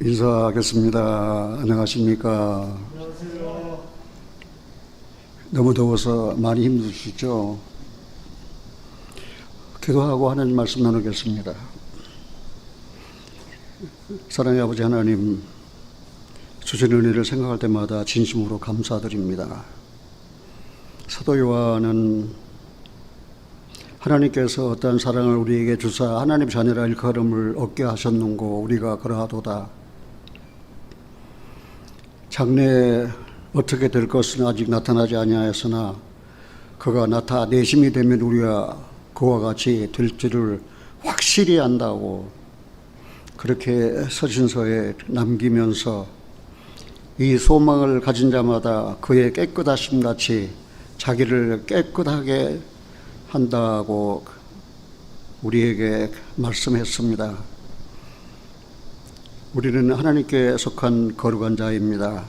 인사하겠습니다. 안녕하십니까? 안녕하세요. 너무 더워서 많이 힘드시죠? 기도하고 하나님 말씀 나누겠습니다. 사랑의 아버지 하나님, 주신 은혜를 생각할 때마다 진심으로 감사드립니다. 사도 요한은 하나님께서 어떠한 사랑을 우리에게 주사 하나님 자녀라 일컬음을 얻게 하셨는고 우리가 그러하도다. 장래에 어떻게 될 것은 아직 나타나지 아니하였으나 그가 나타내심이 되면 우리가 그와 같이 될 줄을 확실히 안다고 그렇게 서신서에 남기면서 이 소망을 가진 자마다 그의 깨끗하심 같이 자기를 깨끗하게 한다고 우리에게 말씀했습니다. 우리는 하나님께 속한 거룩한 자입니다.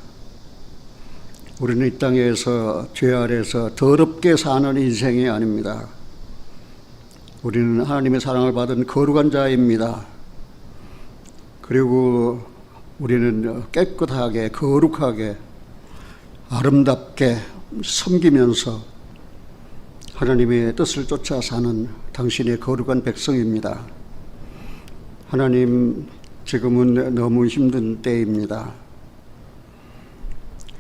우리는 이 땅에서 죄 아래서 더럽게 사는 인생이 아닙니다. 우리는 하나님의 사랑을 받은 거룩한 자입니다. 그리고 우리는 깨끗하게 거룩하게 아름답게 섬기면서 하나님의 뜻을 쫓아 사는 당신의 거룩한 백성입니다. 하나님, 지금은 너무 힘든 때입니다.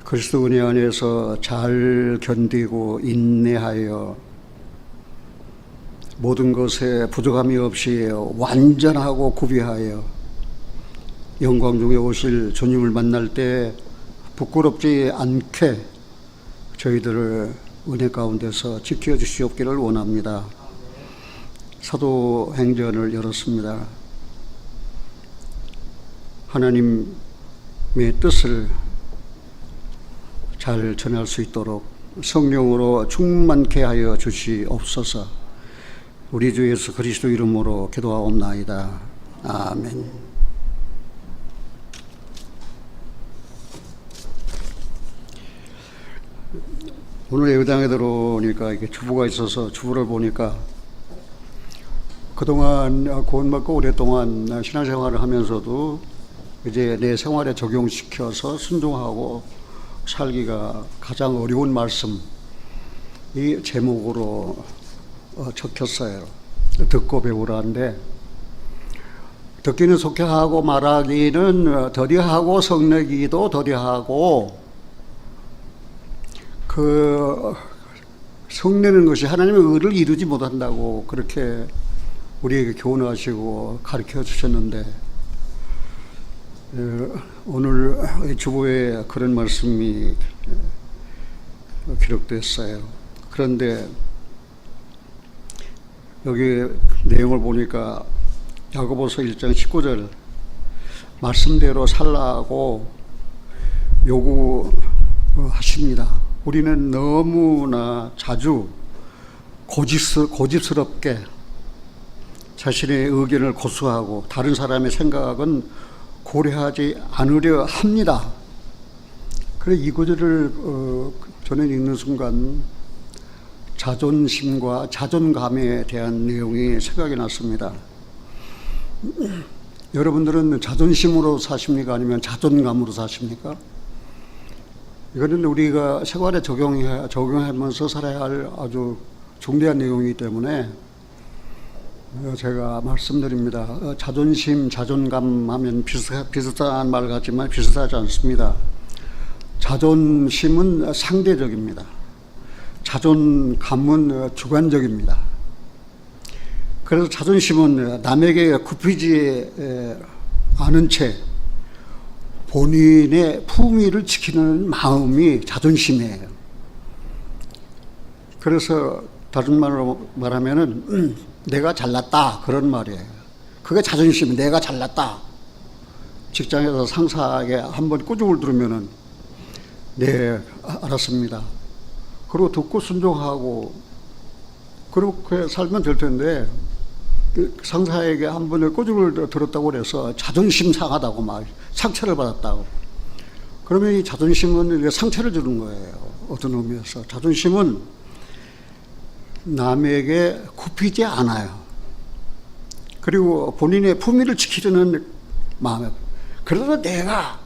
그리스도 은혜 안에서 잘 견디고 인내하여 모든 것에 부족함이 없이 완전하고 구비하여 영광 중에 오실 주님을 만날 때 부끄럽지 않게 저희들을 은혜 가운데서 지켜주시옵기를 원합니다. 사도행전을 열었습니다. 하나님의 뜻을 잘 전할 수 있도록 성령으로 충만케 하여 주시옵소서. 우리 주 예수 그리스도 이름으로 기도하옵나이다. 아멘. 오늘 예배당에 들어오니까 이렇게 주부가 있어서 주부를 보니까 그동안 고운받고 오랫동안 신앙생활을 하면서도 이제 내 생활에 적용시켜서 순종하고 살기가 가장 어려운 말씀, 이 제목으로 적혔어요. 듣고 배우라는데, 듣기는 속해하고 말하기는 더디하고 성내기도 더디하고, 그 성내는 것이 하나님의 의를 이루지 못한다고 그렇게 우리에게 교훈하시고 가르쳐 주셨는데, 오늘 주보에 그런 말씀이 기록됐어요. 그런데 여기 내용을 보니까 야고보서 1장 19절 말씀대로 살라고 요구하십니다. 우리는 너무나 자주 고집스럽게 자신의 의견을 고수하고 다른 사람의 생각은 고려하지 않으려 합니다. 그래서 이 구절을 전에 읽는 순간 자존심과 자존감에 대한 내용이 생각이 났습니다. 여러분들은 자존심으로 사십니까? 아니면 자존감으로 사십니까? 이거는 우리가 생활에 적용하면서 살아야 할 아주 중대한 내용이기 때문에 제가 말씀드립니다. 자존심, 자존감 하면 비슷한 말 같지만 비슷하지 않습니다. 자존심은 상대적입니다. 자존감은 주관적입니다. 그래서 자존심은 남에게 굽히지 않은 채 본인의 품위를 지키는 마음이 자존심이에요. 그래서 다른 말로 말하면은 내가 잘났다 그런 말이에요. 그게 자존심이 내가 잘났다. 직장에서 상사에게 한번 꾸중을 들으면은 네 알았습니다. 그리고 듣고 순종하고 그렇게 살면 될 텐데 상사에게 한 번을 꾸중을 들었다고 해서 자존심 상하다고 막 상처를 받았다고. 그러면 이 자존심은 상처를 주는 거예요. 어떤 의미에서 자존심은 남에게 굽히지 않아요. 그리고 본인의 품위를 지키려는 마음, 그래도 내가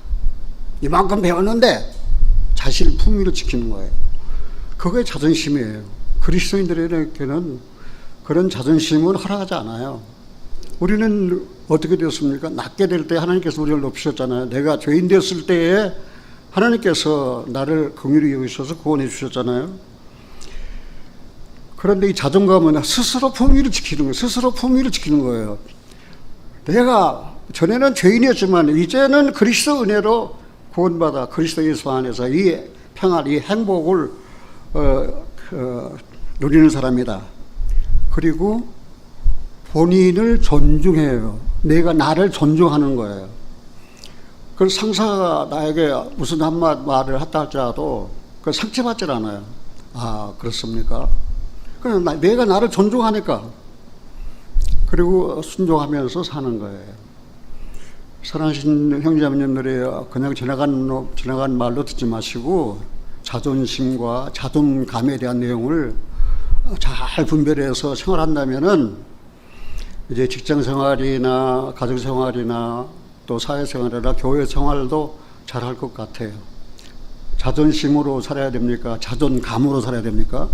이만큼 배웠는데 자신의 품위를 지키는 거예요. 그게 자존심이에요. 그리스도인들에게는 그런 자존심은 허락하지 않아요. 우리는 어떻게 되었습니까? 낮게 될 때 하나님께서 우리를 높이셨잖아요. 내가 죄인 되었을 때에 하나님께서 나를 긍휼히 여기셔서 구원해 주셨잖아요. 그런데 이 자존감은 스스로 품위를 지키는 거예요. 스스로 품위를 지키는 거예요. 내가 전에는 죄인이었지만 이제는 그리스도 은혜로 구원받아 그리스도 예수 안에서 이 평안, 이 행복을 누리는 사람이다. 그리고 본인을 존중해요. 내가 나를 존중하는 거예요. 그래서 상사가 나에게 무슨 말을 했다 할지라도 그 상처받지 않아요. 아, 그렇습니까? 그냥 내가 나를 존중하니까. 그리고 순종하면서 사는 거예요. 사랑하신 형제자매님들이 그냥 지나간 말로 듣지 마시고 자존심과 자존감에 대한 내용을 잘 분별해서 생활한다면은 이제 직장 생활이나 가정 생활이나 또 사회 생활이나 교회 생활도 잘할 것 같아요. 자존심으로 살아야 됩니까? 자존감으로 살아야 됩니까?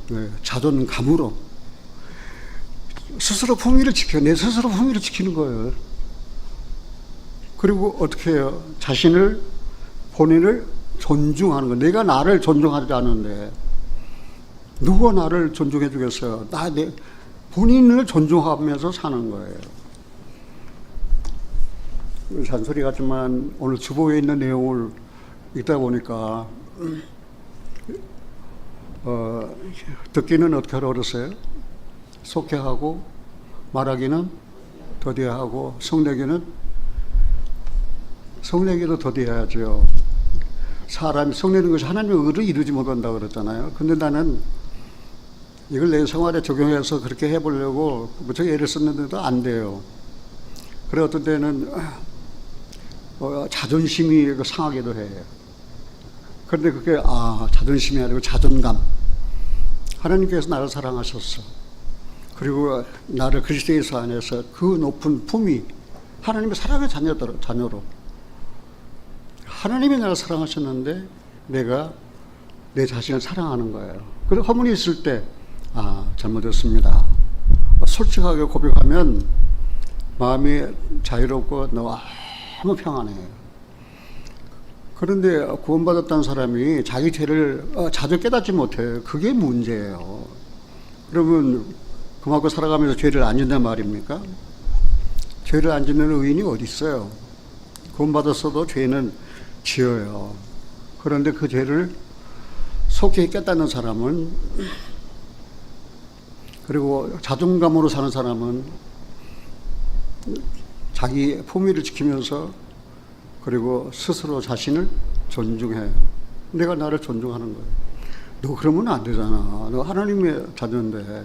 네, 자존감으로. 스스로 품위를 지켜, 내 스스로 품위를 지키는 거예요. 그리고 어떻게 해요? 본인을 존중하는 거. 내가 나를 존중하지 않는데 누가 나를 존중해 주겠어요? 본인을 존중하면서 사는 거예요. 잔소리 같지만 오늘 주보에 있는 내용을 읽다 보니까 듣기는 어떻게 하라고 그랬어요? 속해하고 말하기는 더디하고 성내기도 더디해야죠. 사람이 성내는 것이 하나님의 의를 이루지 못한다고 그랬잖아요. 근데 나는 이걸 내 생활에 적용해서 그렇게 해보려고 무척 애를 썼는데도 안 돼요. 그래 어떤 때는 자존심이 상하기도 해요. 그런데 그게 자존심이 아니고 자존감. 하나님께서 나를 사랑하셨어. 그리고 나를 그리스도 예수 안에서 그 높은 품위, 하나님의 사랑의 자녀로 하나님이 나를 사랑하셨는데 내가 내 자신을 사랑하는 거예요. 그리고 허물이 있을 때 잘못했습니다. 솔직하게 고백하면 마음이 자유롭고 너무 평안해요. 그런데 구원받았다는 사람이 자기 죄를 자주 깨닫지 못해요. 그게 문제예요. 그러면 그만큼 살아가면서 죄를 안 짓는 말입니까? 죄를 안 짓는 의인이 어디 있어요? 구원받았어도 죄는 지어요. 그런데 그 죄를 속히 깨닫는 사람은, 그리고 자존감으로 사는 사람은 자기 품위를 지키면서 그리고 스스로 자신을 존중해요. 내가 나를 존중하는 거예요. 너 그러면 안 되잖아. 너 하나님의 자녀인데.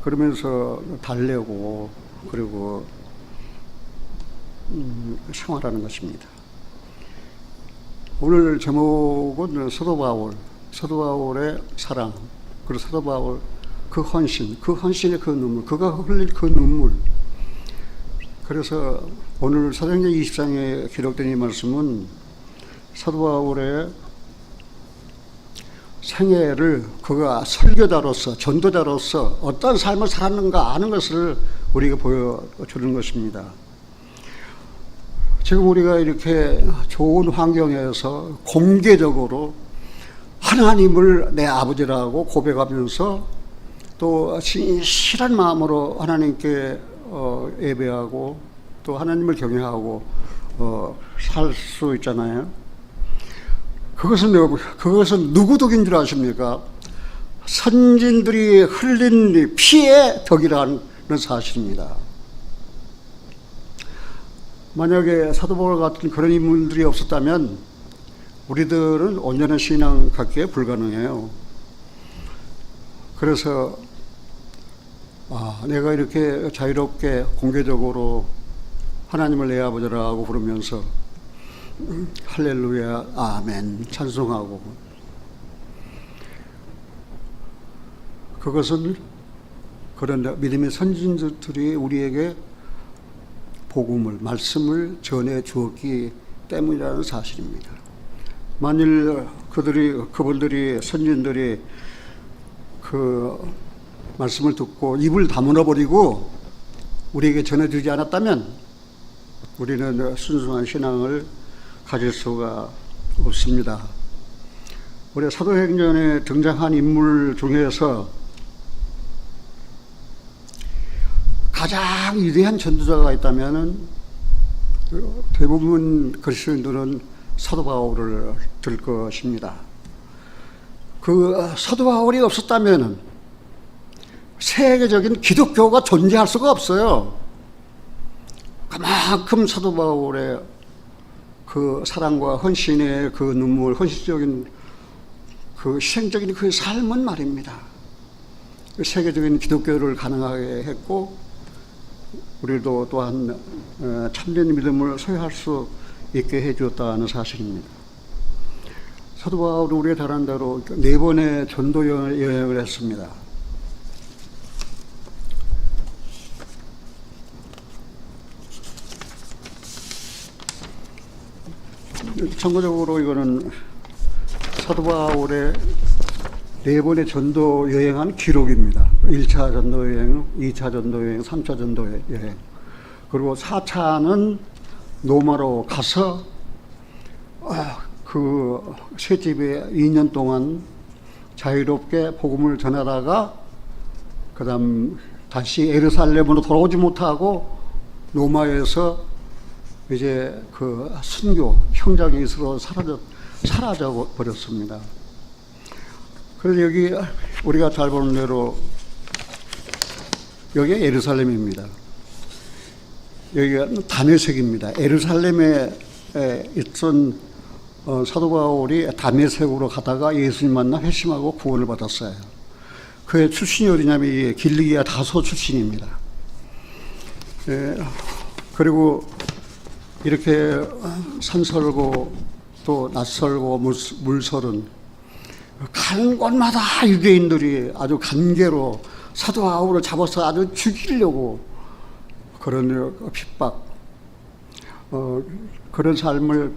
그러면서 달래고 그리고 생활하는 것입니다. 오늘 제목은 사도 바울의 사랑, 그리고 사도 바울 그 헌신의 그 눈물, 그가 흘릴 그 눈물. 그래서 오늘 사도행전 20장에 기록된 이 말씀은 사도 바울의 생애를 그가 설교자로서, 전도자로서 어떤 삶을 살았는가 아는 것을 우리에게 보여주는 것입니다. 지금 우리가 이렇게 좋은 환경에서 공개적으로 하나님을 내 아버지라고 고백하면서 또 진실한 마음으로 하나님께 예배하고 또 하나님을 경외하고 살 수 있잖아요. 그것은 누구 덕인 줄 아십니까? 선진들이 흘린 피의 덕이라는 사실입니다. 만약에 사도 바울 같은 그런 인물들이 없었다면 우리들은 온전한 신앙 갖기에 불가능해요. 그래서 내가 이렇게 자유롭게 공개적으로 하나님을 내 아버지라고 부르면서 할렐루야 아멘 찬송하고, 그것은 그런 믿음의 선진들이 우리에게 복음을, 말씀을 전해 주었기 때문이라는 사실입니다. 만일 그분들이, 선진들이 그 말씀을 듣고 입을 다물어 버리고 우리에게 전해주지 않았다면 우리는 순수한 신앙을 가질 수가 없습니다. 우리 사도행전에 등장한 인물 중에서 가장 위대한 전도자가 있다면 대부분 그리스도인들은 사도 바울을 들 것입니다. 그 사도 바울이 없었다면 세계적인 기독교가 존재할 수가 없어요. 그만큼 사도 바울의 그 사랑과 헌신의 그 눈물, 헌신적인 그 희생적인 그 삶은 말입니다. 세계적인 기독교를 가능하게 했고 우리도 또한 참된 믿음을 소유할 수 있게 해주었다는 사실입니다. 사도 바울이 우리가 잘 아는 대로 4번의 전도 여행을 했습니다. 참고적으로 이거는 사도 바울의 4번의 전도 여행한 기록입니다. 1차 전도 여행, 2차 전도 여행, 3차 전도 여행. 그리고 4차는 로마로 가서 그 셋집에 2년 동안 자유롭게 복음을 전하다가 그다음 다시 예루살렘으로 돌아오지 못하고 로마에서 이제 그 순교 형장에 있어 사라져 버렸습니다. 그래서 여기 우리가 잘 보는 대로 여기가 예루살렘입니다. 여기가 다메섹입니다. 예루살렘에 있던 사도 바울이 다메섹으로 가다가 예수님 만나 회심하고 구원을 받았어요. 그의 출신이 어디냐면 길리기아 다소 출신입니다. 그리고 이렇게 산설고 또 낯설고 물설은 가는 곳마다 유대인들이 아주 간계로 사도 바울을 잡아서 아주 죽이려고 그런 핍박, 그런 삶을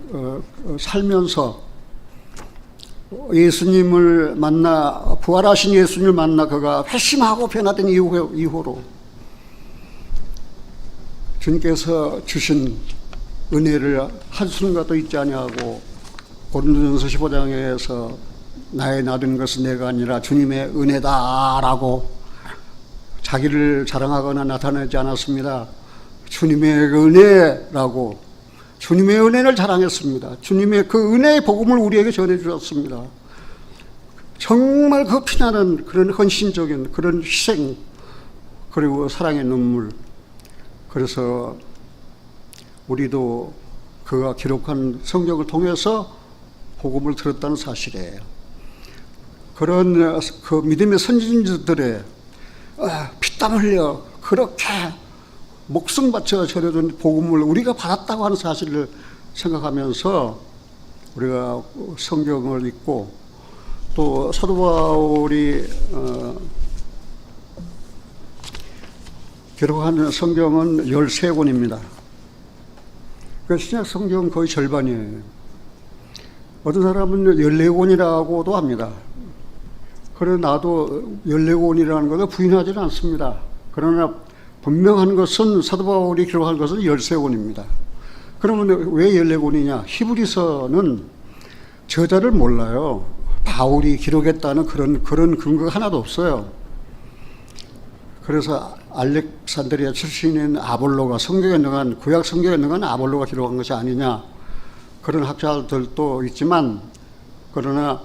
살면서 예수님을 만나, 부활하신 예수님을 만나 그가 회심하고 변화된 이후로 주님께서 주신 은혜를 한순간도 잊지 아니하고 고린도전서 15장에서 나의 나된 것은 내가 아니라 주님의 은혜다라고 자기를 자랑하거나 나타내지 않았습니다. 주님의 은혜라고 주님의 은혜를 자랑했습니다. 주님의 그 은혜의 복음을 우리에게 전해주셨습니다. 정말 그 피나는 그런 헌신적인 그런 희생 그리고 사랑의 눈물. 그래서 우리도 그가 기록한 성경을 통해서 복음을 들었다는 사실이에요. 그런 그 믿음의 선진들의 피땀 흘려 그렇게 목숨 바쳐 전해준 복음을 우리가 받았다고 하는 사실을 생각하면서 우리가 성경을 읽고 또 사도 바울이 기록한 성경은 13권입니다. 그 신약 성경 거의 절반이에요. 어떤 사람은 14권이라고도 합니다. 그래 나도 14권이라는 것을 부인하지는 않습니다. 그러나 분명한 것은 사도 바울이 기록한 것은 13권입니다. 그러면 왜 14권이냐? 히브리서는 저자를 몰라요. 바울이 기록했다는 그런 근거가 하나도 없어요. 그래서 알렉산드리아 출신인 아볼로가 성경에 능한 구약 성경에 능한 아볼로가 기록한 것이 아니냐 그런 학자들도 있지만 그러나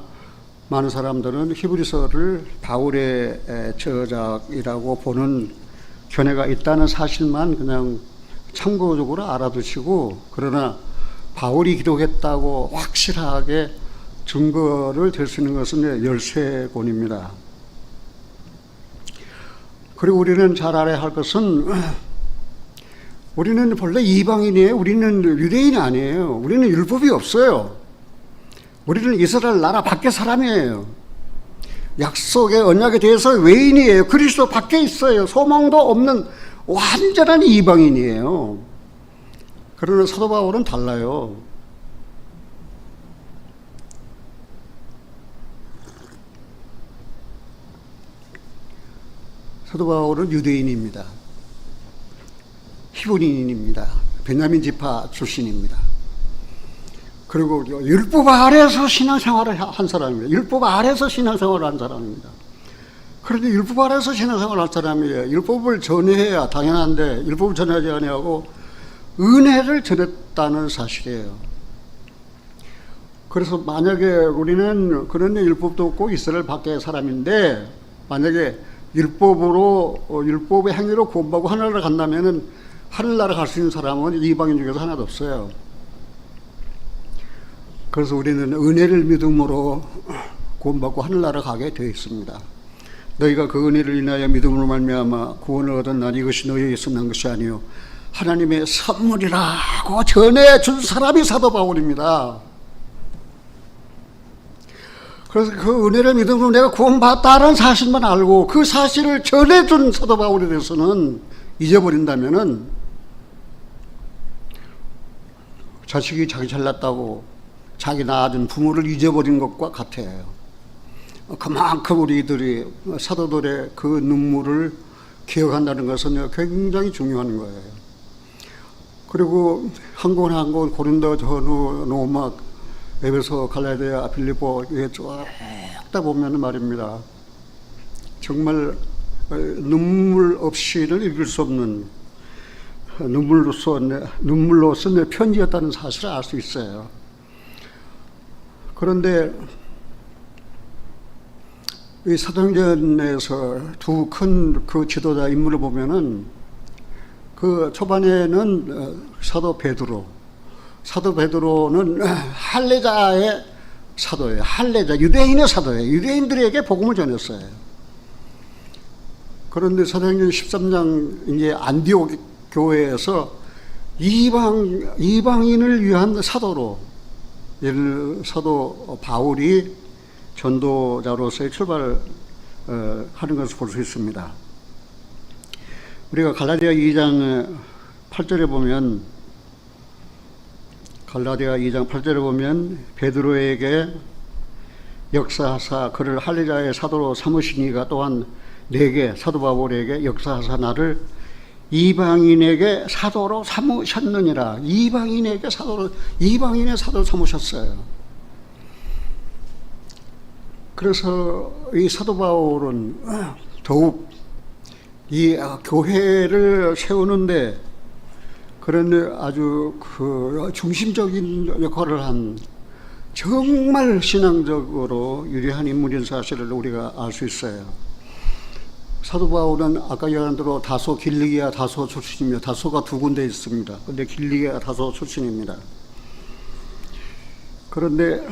많은 사람들은 히브리서를 바울의 저작이라고 보는 견해가 있다는 사실만 그냥 참고적으로 알아두시고 그러나 바울이 기록했다고 확실하게 증거를 댈 수 있는 것은 13권입니다. 그리고 우리는 잘 알아야 할 것은 우리는 본래 이방인이에요. 우리는 유대인이 아니에요. 우리는 율법이 없어요. 우리는 이스라엘 나라 밖의 사람이에요. 약속의 언약에 대해서 외인이에요. 그리스도 밖에 있어요. 소망도 없는 완전한 이방인이에요. 그러나 사도 바울은 달라요. 사도 바울은 유대인입니다. 히브리인입니다. 베냐민 지파 출신입니다. 그리고 율법 아래에서 신앙생활을 한 사람입니다. 율법 아래에서 신앙생활을 한 사람입니다. 그런데 율법 아래에서 신앙생활을 한 사람이에요. 율법을 전해야 당연한데 율법을 전하지 아니하고 은혜를 전했다는 사실이에요. 그래서 만약에 우리는 그런 율법도 없고 이스라엘 밖의 사람인데 만약에 율법의 행위로 구원받고 하늘나라 간다면은 하늘나라 갈 수 있는 사람은 이방인 중에서 하나도 없어요. 그래서 우리는 은혜를 믿음으로 구원받고 하늘나라 가게 되어 있습니다. 너희가 그 은혜를 인하여 믿음으로 말미암아 구원을 얻었나니 이것이 너희에게서 난 것이 아니요 하나님의 선물이라고 전해준 사람이 사도 바울입니다. 그래서 그 은혜를 믿음으로 내가 구원받았다는 사실만 알고 그 사실을 전해준 사도 바울에 대해서는 잊어버린다면은 자식이 자기 잘났다고 자기 낳아준 부모를 잊어버린 것과 같아요. 그만큼 우리들이 사도들의 그 눈물을 기억한다는 것은 굉장히 중요한 거예요. 그리고 한 권 한 권 고린도 전후 로마 에베소 갈라디아 빌립보 이게 쭉 다 보면 말입니다. 정말 눈물 없이는 읽을 수 없는 눈물로서 내 편지였다는 사실을 알 수 있어요. 그런데 이 사도행전에서 두 큰 그 지도자 인물을 보면은 그 초반에는 사도 베드로는 할례자의 사도예요. 할례자, 유대인의 사도예요. 유대인들에게 복음을 전했어요. 그런데 사도행전 13장 이제 안디옥 교회에서 이방인을 위한 사도로 사도 바울이 전도자로서의 출발을 하는 것을 볼 수 있습니다. 우리가 갈라디아 2장 8절에 보면 베드로에게 역사하사 그를 할례자의 사도로 삼으시니가 또한 내게 사도 바울에게 역사하사 나를 이방인에게 사도로 삼으셨느니라. 이방인의 사도로 삼으셨어요. 그래서 이 사도 바울은 더욱 이 교회를 세우는데 그런 아주 그 중심적인 역할을 한 정말 신앙적으로 유리한 인물인 사실을 우리가 알 수 있어요. 사도 바울은 아까 얘기한 대로 다소 길리기아 다소 출신입니다. 다소가 두 군데 있습니다. 그런데 길리기아 다소 출신입니다. 그런데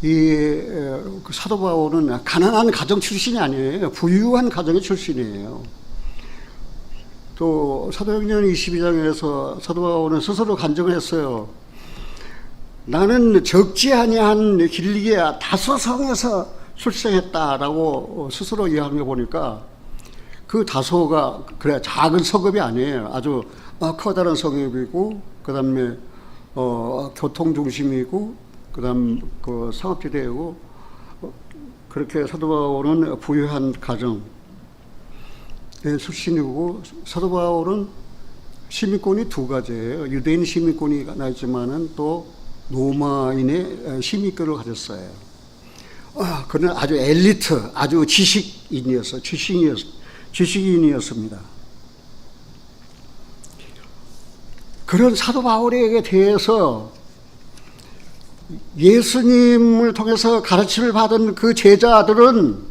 이 사도 바울은 가난한 가정 출신이 아니에요. 부유한 가정의 출신이에요. 또 사도행전 22장에서 사도 바울은 스스로 간증했어요. 나는 적지 아니한 길리기아 다소성에서 출생했다라고 스스로 이야기해 보니까 그 다소가 그래 작은 성읍이 아니에요. 아주 커다란 성읍이고 그다음에 교통 중심이고 그다음 그 상업지대이고 그렇게 사도 바울은 부유한 가정 출신이고 사도 바울은 시민권이 두 가지예요. 유대인 시민권이 하나 있지만은 또 로마인의 시민권을 가졌어요. 그는 아주 엘리트, 아주 지식인이었습니다. 그런 사도 바울에게 대해서 예수님을 통해서 가르침을 받은 그 제자들은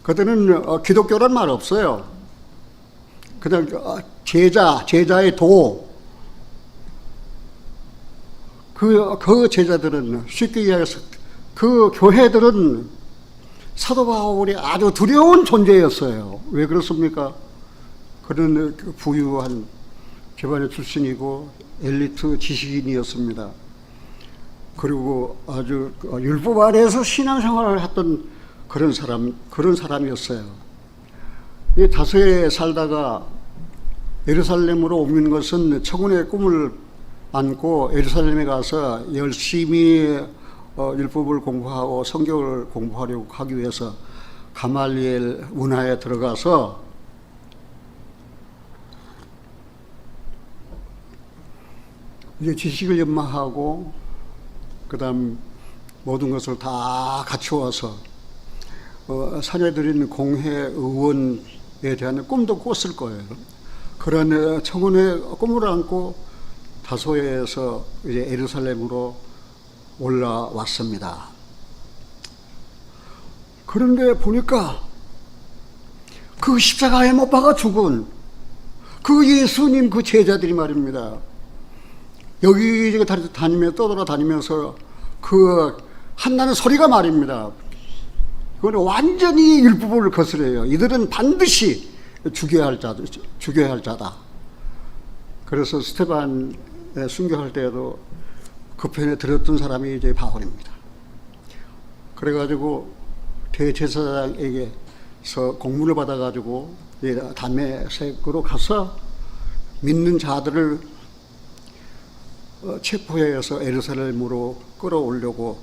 그들은 기독교란 말 없어요. 그냥 제자의 도. 그 제자들은 쉽게 이야기해서 그 교회들은 사도 바울이 아주 두려운 존재였어요. 왜 그렇습니까? 그는 부유한 집안의 출신이고 엘리트 지식인이었습니다. 그리고 아주 율법 아래에서 신앙생활을 했던 그런 사람이었어요. 이 다소에 살다가 예루살렘으로 옮기는 것은 천군의 꿈을 안고 예루살렘에 가서 열심히 율법을 공부하고 성경을 공부하려고 하기 위해서 가말리엘 문화에 들어가서 이제 지식을 연마하고 그다음 모든 것을 다 갖추어서 사내들인 공회 의원에 대한 꿈도 꿨을 거예요. 그런 천군의 꿈을 안고 다소에서 이제 예루살렘으로 올라왔습니다. 그런데 보니까 그 십자가에 못 박아 죽은 그 예수님 그 제자들이 말입니다. 여기저기 떠돌아다니면서 그 한나는 소리가 말입니다. 그건 완전히 율법을 거스려요. 이들은 반드시 죽여야 할 자다. 그래서 스테반에 순교할 때에도 그 편에 들었던 사람이 이제 바울입니다. 그래가지고 대제사장에게서 공문을 받아가지고 다메섹으로 가서 믿는 자들을 체포해서 예루살렘으로 끌어오려고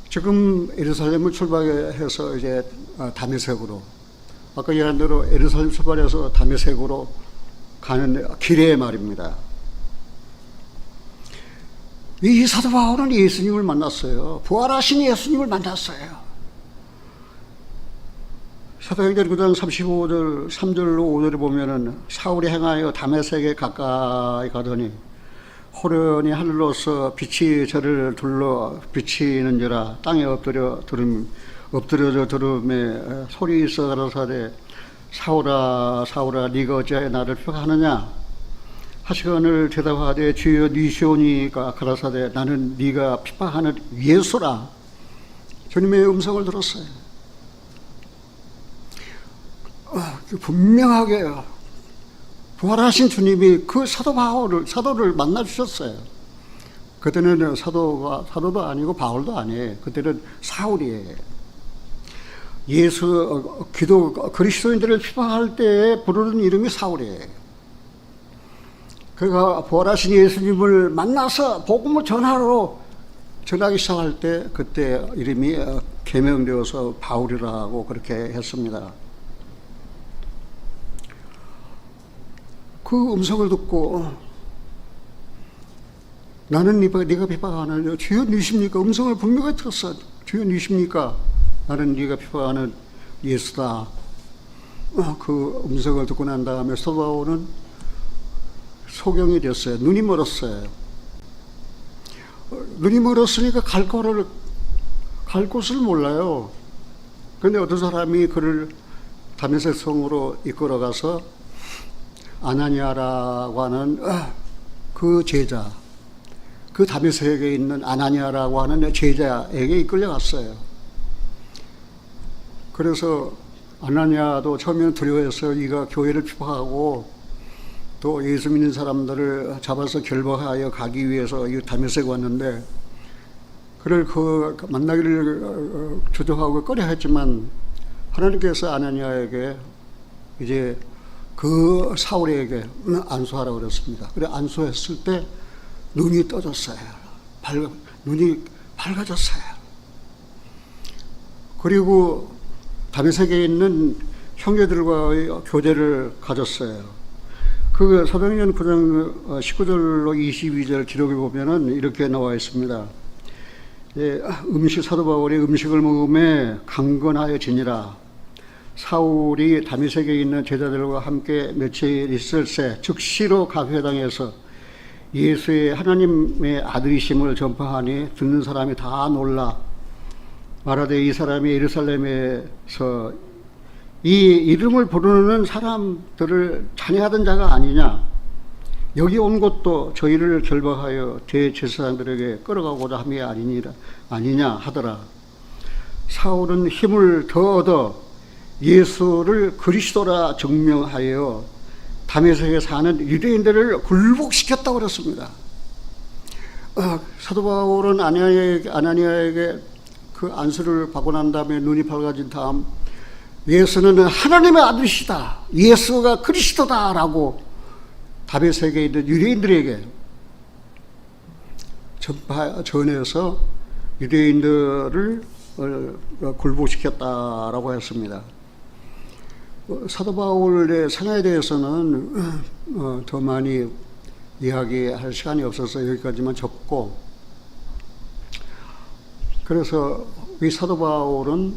지금 예루살렘을 출발해서 이제 다메섹으로 아까 얘기한 대로 예루살렘 출발해서 다메섹으로 가는 길에 말입니다. 이 사도 바울은 예수님을 만났어요. 부활하신 예수님을 만났어요. 사도행전 9장 35절 3절로 5절에 보면은 사울이 행하여 다메섹에 가까이 가더니 호련히 하늘로서 빛이 저를 둘러 비치는지라 땅에 엎드려져 들음에 소리 있어 가라사대 사울아 사울아 네가 어찌하여 나를 핍박하느냐 하시거늘 대답하되 주여 니시오니까 가라사대 나는 네가 핍박하는 예수라. 주님의 음성을 들었어요. 분명하게 부활하신 주님이 그 사도를 만나 주셨어요. 그때는 사도도 아니고 바울도 아니에요. 그때는 사울이에요. 그리스도인들을 핍박할 때 부르는 이름이 사울이에요. 그가 부활하신 예수님을 만나서 복음을 전하기 시작할 때 그때 이름이 개명되어서 바울이라고 그렇게 했습니다. 그 음성을 듣고 나는 네가 핍박하는 주여 니십니까? 음성을 분명히 들었어. 주여 니십니까? 나는 네가 핍박하는 예수다. 그 음성을 듣고 난 다음에 사도 바울은 소경이 됐어요. 눈이 멀었어요. 눈이 멀었으니까 갈 곳을 몰라요. 그런데 어떤 사람이 그를 다메섹 성으로 이끌어가서 아나니아라고 하는 그 제자, 그 다메섹에 있는 아나니아라고 하는 제자에게 이끌려갔어요. 그래서 아나니아도 처음에는 두려워해서 네가 교회를 핍박하고 또 예수 믿는 사람들을 잡아서 결박하여 가기 위해서 이 다메섹에 왔는데 그를 만나기를 주저하고 꺼려했지만 하나님께서 아나니아에게 이제 그 사울에게 안수하라고 그랬습니다. 그래 안수했을 때 눈이 떠졌어요. 눈이 밝아졌어요. 그리고 다메섹에 있는 형제들과의 교제를 가졌어요. 그 사도행전 9장 19절로 22절 기록에 보면은 이렇게 나와 있습니다. 사도 바울이 음식을 먹음에 강건하여지니라. 사울이 다메섹에 있는 제자들과 함께 며칠 있을새 즉시로 각 회당에서 예수의 하나님의 아들이심을 전파하니 듣는 사람이 다 놀라 말하되 이 사람이 예루살렘에서 이 이름을 부르는 사람들을 찬양하던 자가 아니냐. 여기 온 것도 저희를 결박하여 대제사장들에게 끌어가고자 함이 아니냐 하더라. 사울은 힘을 더 얻어 예수를 그리스도라 증명하여 다메섹에 사는 유대인들을 굴복시켰다고 그랬습니다. 사도 바울은 아나니아에게 그 안수를 받고 난 다음에 눈이 밝아진 다음 예수는 하나님의 아들이시다. 예수가 그리스도다라고 다메섹에 있는 유대인들에게 전해서 유대인들을 굴복시켰다라고 했습니다. 사도 바울의 생애에 대해서는 더 많이 이야기할 시간이 없어서 여기까지만 접고, 그래서 이 사도 바울은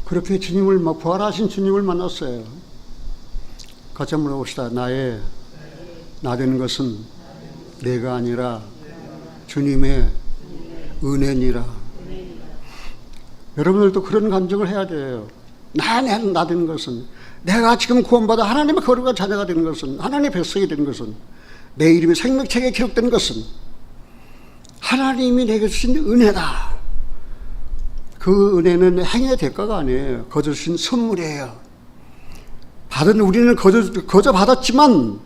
그렇게 주님을, 부활하신 주님을 만났어요. 같이 한번 해봅시다. 나 되는 것은 내가 아니라 주님의 은혜니라. 여러분들도 그런 감정을 해야 돼요. 나 되는 것은, 내가 지금 구원받아 하나님의 거룩한 자녀가 되는 것은, 하나님의 백성이 되는 것은, 내 이름이 생명책에 기록된 것은 하나님이 내게 주신 은혜다. 그 은혜는 행위의 대가가 아니에요. 거저 주신 선물이에요. 우리는 거저 받았지만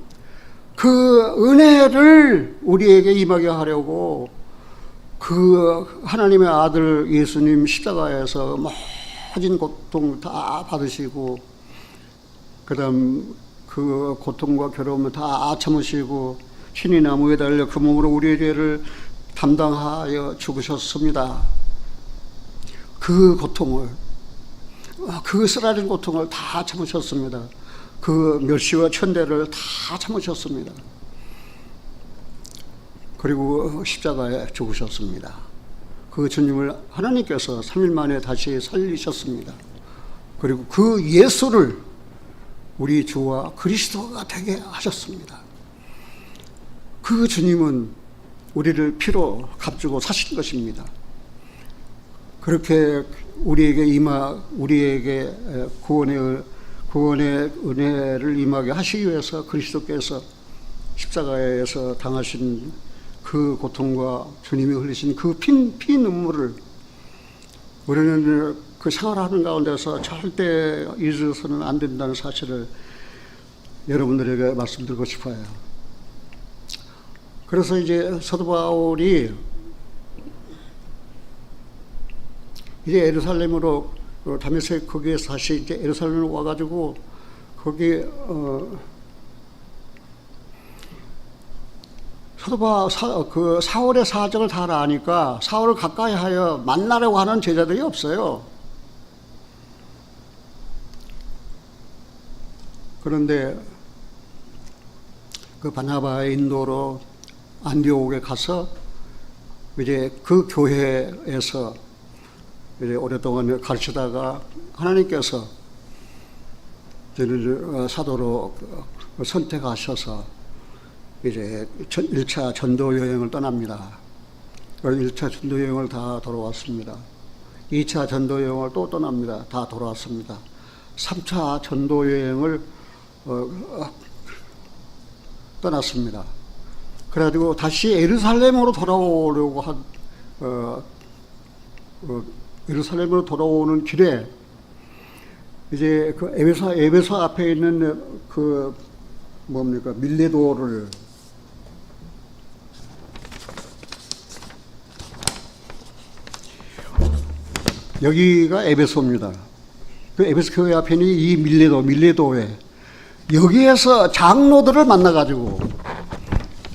그 은혜를 우리에게 임하게 하려고 그 하나님의 아들 예수님 십자가에서 모진 고통 다 받으시고, 그 다음 그 고통과 괴로움을 다 참으시고 신이 나무에 달려 그 몸으로 우리의 죄를 담당하여 죽으셨습니다. 그 고통을, 그 쓰라린 고통을 다 참으셨습니다. 그 멸시와 천대를 다 참으셨습니다. 그리고 십자가에 죽으셨습니다. 그 주님을 하나님께서 3일 만에 다시 살리셨습니다. 그리고 그 예수를 우리 주와 그리스도가 되게 하셨습니다. 그 주님은 우리를 피로 값주고 사신 것입니다. 그렇게 우리에게 구원의 은혜를 임하게 하시기 위해서 그리스도께서 십자가에서 당하신 그 고통과 주님이 흘리신 그 피 눈물을 우리는 그 생활하는 가운데서 절대 잊어서는 안 된다는 사실을 여러분들에게 말씀드리고 싶어요. 그래서 이제 사도 바울이 이제 예루살렘으로, 다메섹 거기에서 다시 이제 예루살렘으로 와가지고 거기 그 사울의 사정을 다 아니까 사울을 가까이 하여 만나려고 하는 제자들이 없어요. 그런데 그 바나바의 인도로 안디옥에 가서 이제 그 교회에서 이제 오랫동안 가르치다가 하나님께서 저를 사도로 선택하셔서 이제 1차 전도 여행을 떠납니다. 1차 전도 여행을 다 돌아왔습니다. 2차 전도 여행을 또 떠납니다. 다 돌아왔습니다. 3차 전도 여행을 떠났습니다. 그래가지고 다시 예루살렘으로 돌아오려고 예루살렘으로 돌아오는 길에 이제 그 에베소 앞에 있는 그 밀레도를 여기가 에베소입니다. 그 에베소 교회 앞에 있는 이 밀레도에 여기에서 장로들을 만나가지고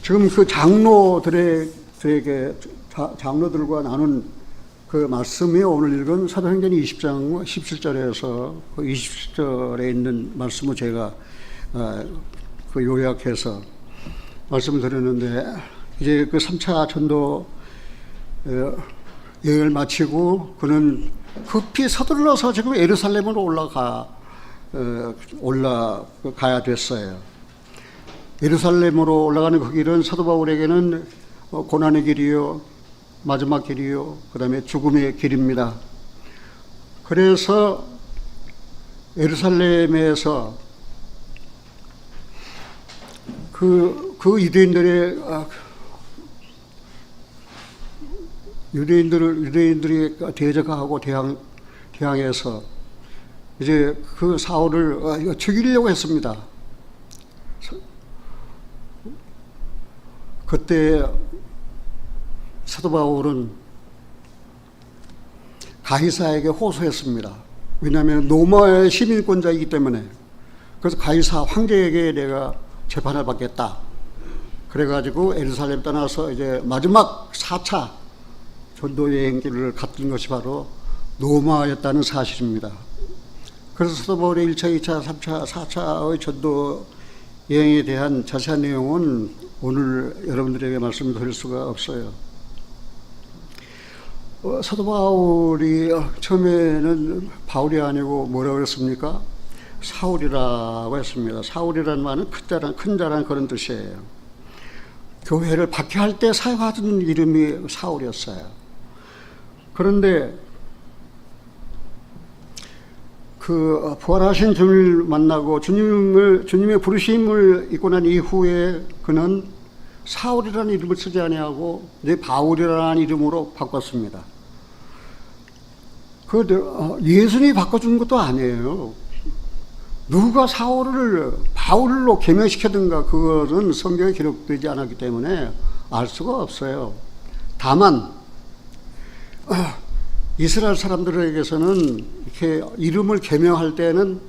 지금 그 장로들과 나눈 그 말씀이 오늘 읽은 사도행전 20장 17절에서 그 20절에 있는 말씀을 제가 그 요약해서 말씀을 드렸는데, 이제 그 3차 전도 여행을 마치고 그는 급히 서둘러서 지금 예루살렘으로 올라가야 됐어요. 예루살렘으로 올라가는 그 길은 사도 바울에게는 고난의 길이요, 마지막 길이요, 그 다음에 죽음의 길입니다. 그래서 예루살렘에서 그 유대인들이 대적하고 대항해서 이제 그 사울을 죽이려고 했습니다. 그때 사도 바울은 가이사에게 호소했습니다. 왜냐하면 로마의 시민권자이기 때문에 그래서 가이사 황제에게 내가 재판을 받겠다. 그래가지고 예루살렘 떠나서 이제 마지막 4차 전도 여행길을 갔던 것이 바로 로마였다는 사실입니다. 그래서 사도 바울의 1차, 2차, 3차, 4차의 전도 여행에 대한 자세한 내용은 오늘 여러분들에게 말씀드릴 수가 없어요. 사도 바울이 처음에는 바울이 아니고 뭐라고 그랬습니까? 사울이라고 했습니다. 사울이라는 말은 큰 자란 그런 뜻이에요. 교회를 박해할 때 사용하던 이름이 사울이었어요. 그런데 그 부활하신 주님을 만나고 주님의 부르심을 입고 난 이후에 그는 사울이라는 이름을 쓰지 아니하고 이제 바울이라는 이름으로 바꿨습니다. 예수님이 바꿔준 것도 아니에요. 누가 사울을 바울로 개명시켰든가 그것은 성경에 기록되지 않았기 때문에 알 수가 없어요. 다만 이스라엘 사람들에게서는 이렇게 이름을 개명할 때는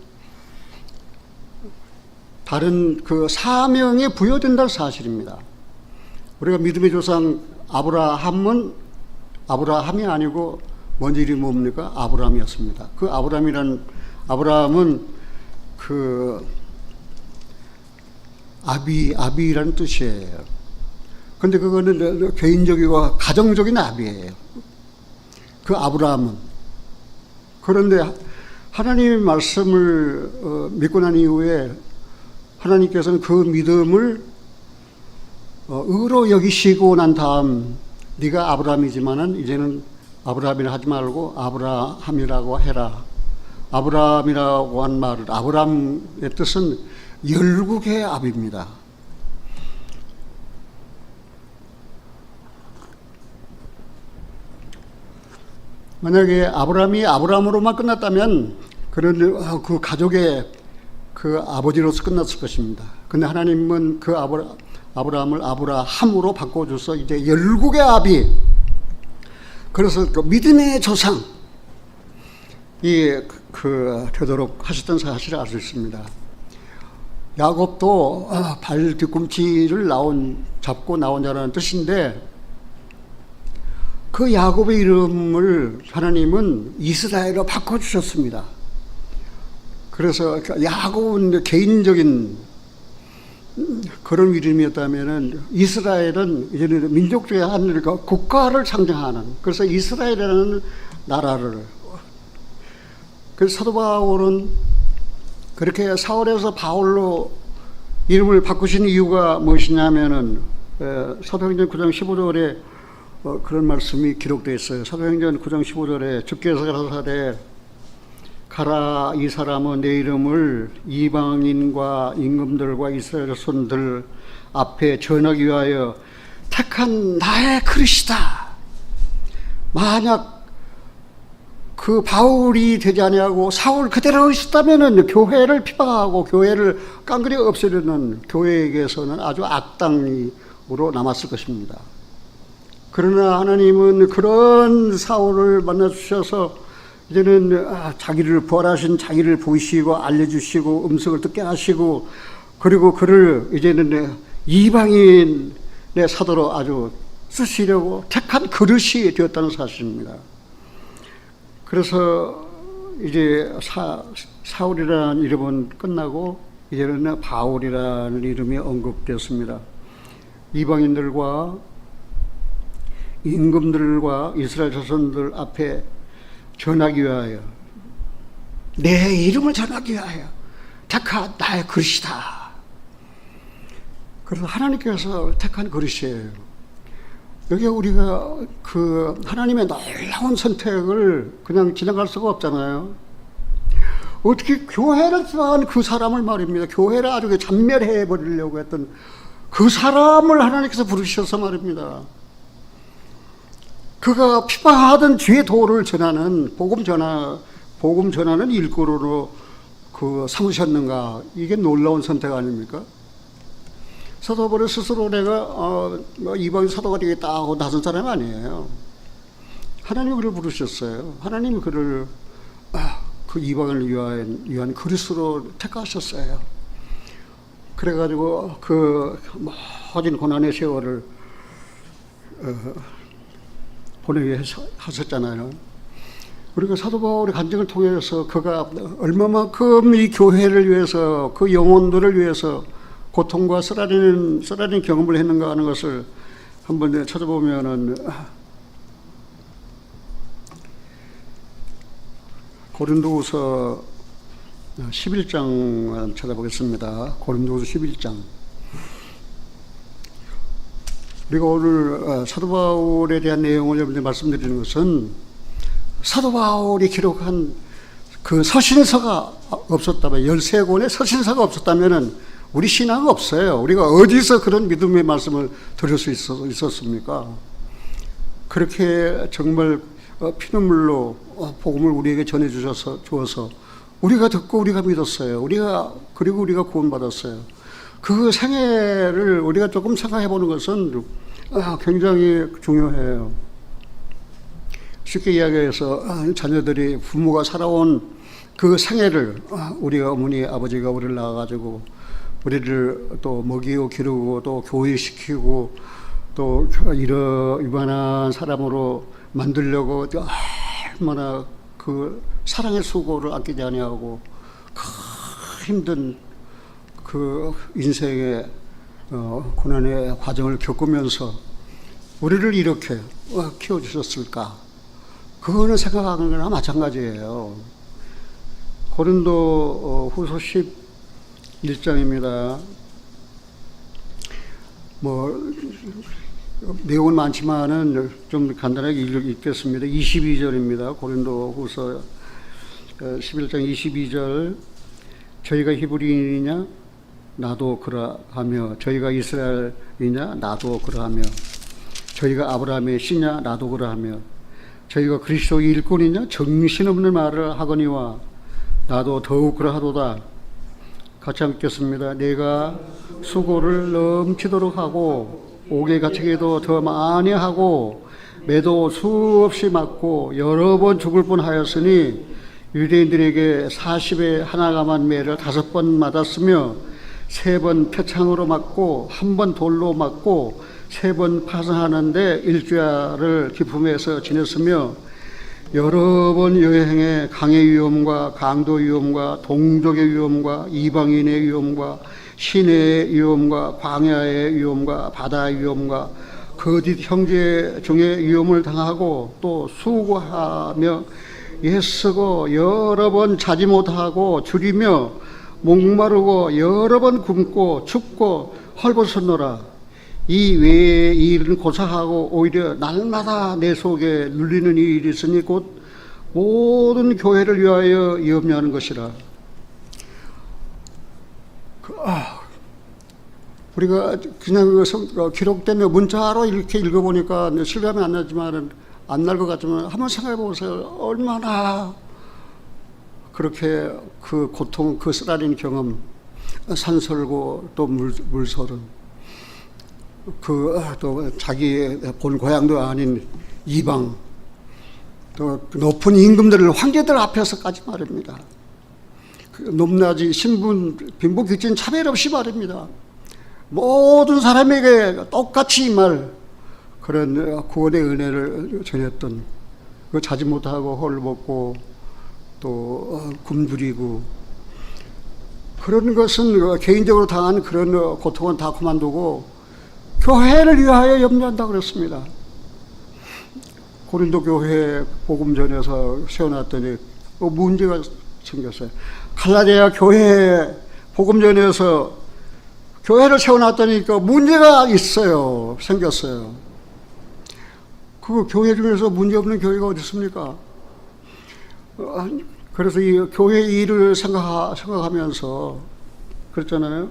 다른 그 사명이 부여된다는 사실입니다. 우리가 믿음의 조상 아브라함이 아니고 먼저 이름이 뭡니까? 아브라함이었습니다. 그 아브라함은 그 아비라는 뜻이에요. 근데 그거는 개인적이고 가정적인 아비예요. 그 아브라함은. 그런데 하나님의 말씀을 믿고 난 이후에 하나님께서는 그 믿음을 의로 여기시고 난 다음 네가 아브라함이지만은 이제는 아브라함이라 하지 말고 아브라함이라고 해라. 아브라함이라고 한 말을 아브라함의 뜻은 열국의 아비입니다. 만약에 아브라함이 아브라함으로만 끝났다면 그런 그 가족의 그 아버지로서 끝났을 것입니다. 근데 하나님은 그 아브라함을 아브라함으로 바꿔줘서 이제 열국의 아비. 그래서 그 믿음의 조상 되도록 하셨던 사실을 알 수 있습니다. 야곱도 발 뒤꿈치를 잡고 나온 자라는 뜻인데 그 야곱의 이름을 하나님은 이스라엘로 바꿔주셨습니다. 그래서 야곱은 개인적인 그런 이름이었다면은 이스라엘은 이제는 민족 중에 한 국가를 상징하는, 그래서 이스라엘이라는 나라를. 그래서 사도 바울은 그렇게 사울에서 바울로 이름을 바꾸신 이유가 무엇이냐면은 사도행전 9장 15절에 그런 말씀이 기록되어 있어요. 사도행전 9장 15절에 주께서 가라사대 가라, 이 사람은 내 이름을 이방인과 임금들과 이스라엘 자손들 앞에 전하기 위하여 택한 나의 그릇이다. 만약 그 바울이 되지 아니하고 사울 그대로 있었다면은 교회를 비방하고 교회를 깡그리 없애려는 교회에게서는 아주 악당으로 남았을 것입니다. 그러나 하나님은 그런 사울을 만나 주셔서 이제는 자기를 부활하신 자기를 보이시고 알려주시고 음성을 듣게 하시고, 그리고 그를 이제는 이방인의 사도로 아주 쓰시려고 택한 그릇이 되었다는 사실입니다. 그래서 이제 사울이라는 이름은 끝나고 이제는 바울이라는 이름이 언급되었습니다. 이방인들과 임금들과 이스라엘 자손들 앞에 전하기 위하여, 내 이름을 전하기 위하여 택한 나의 그릇이다. 그래서 하나님께서 택한 그릇이에요. 여기 우리가 그 하나님의 놀라운 선택을 그냥 지나갈 수가 없잖아요. 어떻게 교회를 좋아하는 그 사람을 말입니다. 교회를 아주 잔멸해 버리려고 했던 그 사람을 하나님께서 부르셔서 말입니다. 그가 피방하던 죄의 도를 전하는 복음 전하는 일꾼으로 삼으셨는가? 이게 놀라운 선택 아닙니까? 사도 바울 스스로 내가 이방인 사도가 되겠다 하고 나선 사람이 아니에요. 하나님이 그를 부르셨어요. 하나님이 그를 그 이방을 위한 그리스도로 택하셨어요. 그래가지고 그 모든 고난의 세월을 보내게 하셨잖아요. 우리가 사도 바울의 간증을 통해서 그가 얼마만큼 이 교회를 위해서, 그 영혼들을 위해서 고통과 쓰라리는 경험을 했는가 하는 것을 한번 찾아보면은, 고린도후서 11장 찾아보겠습니다. 고린도후서 11장. 우리가 오늘 사도 바울에 대한 내용을 여러분들 말씀드리는 것은, 사도 바울이 기록한 그 서신서가 없었다면, 13권의 서신서가 없었다면 우리 신앙은 없어요. 우리가 어디서 그런 믿음의 말씀을 들을 수 있었습니까? 그렇게 정말 피눈물로 복음을 우리에게 전해주어서 우리가 듣고 우리가 믿었어요. 그리고 우리가 구원받았어요. 그 생애를 우리가 조금 생각해 보는 것은 굉장히 중요해요. 쉽게 이야기해서 자녀들이 부모가 살아온 그 생애를, 우리가 어머니 아버지가 우리를 낳아가지고 우리를 또 먹이고 기르고 또 교육시키고 또 이만한 사람으로 만들려고 얼마나 그 사랑의 수고를 아끼지 아니하고 그 힘든 그 인생의 고난의 과정을 겪으면서 우리를 이렇게 키워주셨을까? 그거는 생각하는 거나 마찬가지예요. 고린도 후서 11장입니다. 내용은 많지만은 좀 간단하게 읽겠습니다. 22절입니다. 고린도 후서 11장 22절. 저희가 히브리인이냐? 나도 그러하며, 저희가 이스라엘이냐? 나도 그러하며, 저희가 아브라함의 씨냐? 나도 그러하며, 저희가 그리스도의 일꾼이냐? 정신없는 말을 하거니와 나도 더욱 그러하도다. 같이 읽겠습니다. 내가 수고를 넘치도록 하고 옥에 갇히기도 더 많이 하고 매도 수없이 맞고 여러 번 죽을 뻔하였으니 유대인들에게 40에 하나가만 매를 5번 맞았으며 3번 표창으로 맞고 1번 돌로 맞고 3번 파송하는데 일주야를 기품에서 지냈으며 여러 번 여행에 강의 위험과 강도 위험과 동족의 위험과 이방인의 위험과 시내의 위험과 광야의 위험과 바다의 위험과 거짓 형제 중에 위험을 당하고 또 수고하며 애쓰고 여러 번 자지 못하고 줄이며 목마르고 여러 번 굶고 춥고 헐벗었노라. 이 외에 이 일은 고사하고 오히려 날마다 내 속에 눌리는 이 일이 있으니 곧 모든 교회를 위하여 염려하는 것이라. 우리가 그냥 기록되면 문자로 이렇게 읽어보니까 실감이 안 나지만, 안 날 것 같지만 한번 생각해 보세요. 얼마나 그렇게 그 고통, 그 쓰라린 경험, 산설고 또 물설은, 또 자기 본 고향도 아닌 이방, 또 높은 임금들을 황제들 앞에서까지 말입니다. 그 높낮이 신분 빈부 귀천 차별 없이 말입니다. 모든 사람에게 똑같이 그런 구원의 은혜를 전했던, 그 자지 못하고 헐벗고 또 굶주리고 그런 것은 개인적으로 당한 그런 고통은 다 그만두고 교회를 위하여 염려한다고 그랬습니다. 고린도 교회 복음 전에서 세워놨더니 문제가 생겼어요. 갈라디아 교회 복음 전에서 교회를 세워놨더니 문제가 생겼어요. 그 교회 중에서 문제 없는 교회가 어디 있습니까? 그래서 이 교회 일을 생각하면서 그랬잖아요.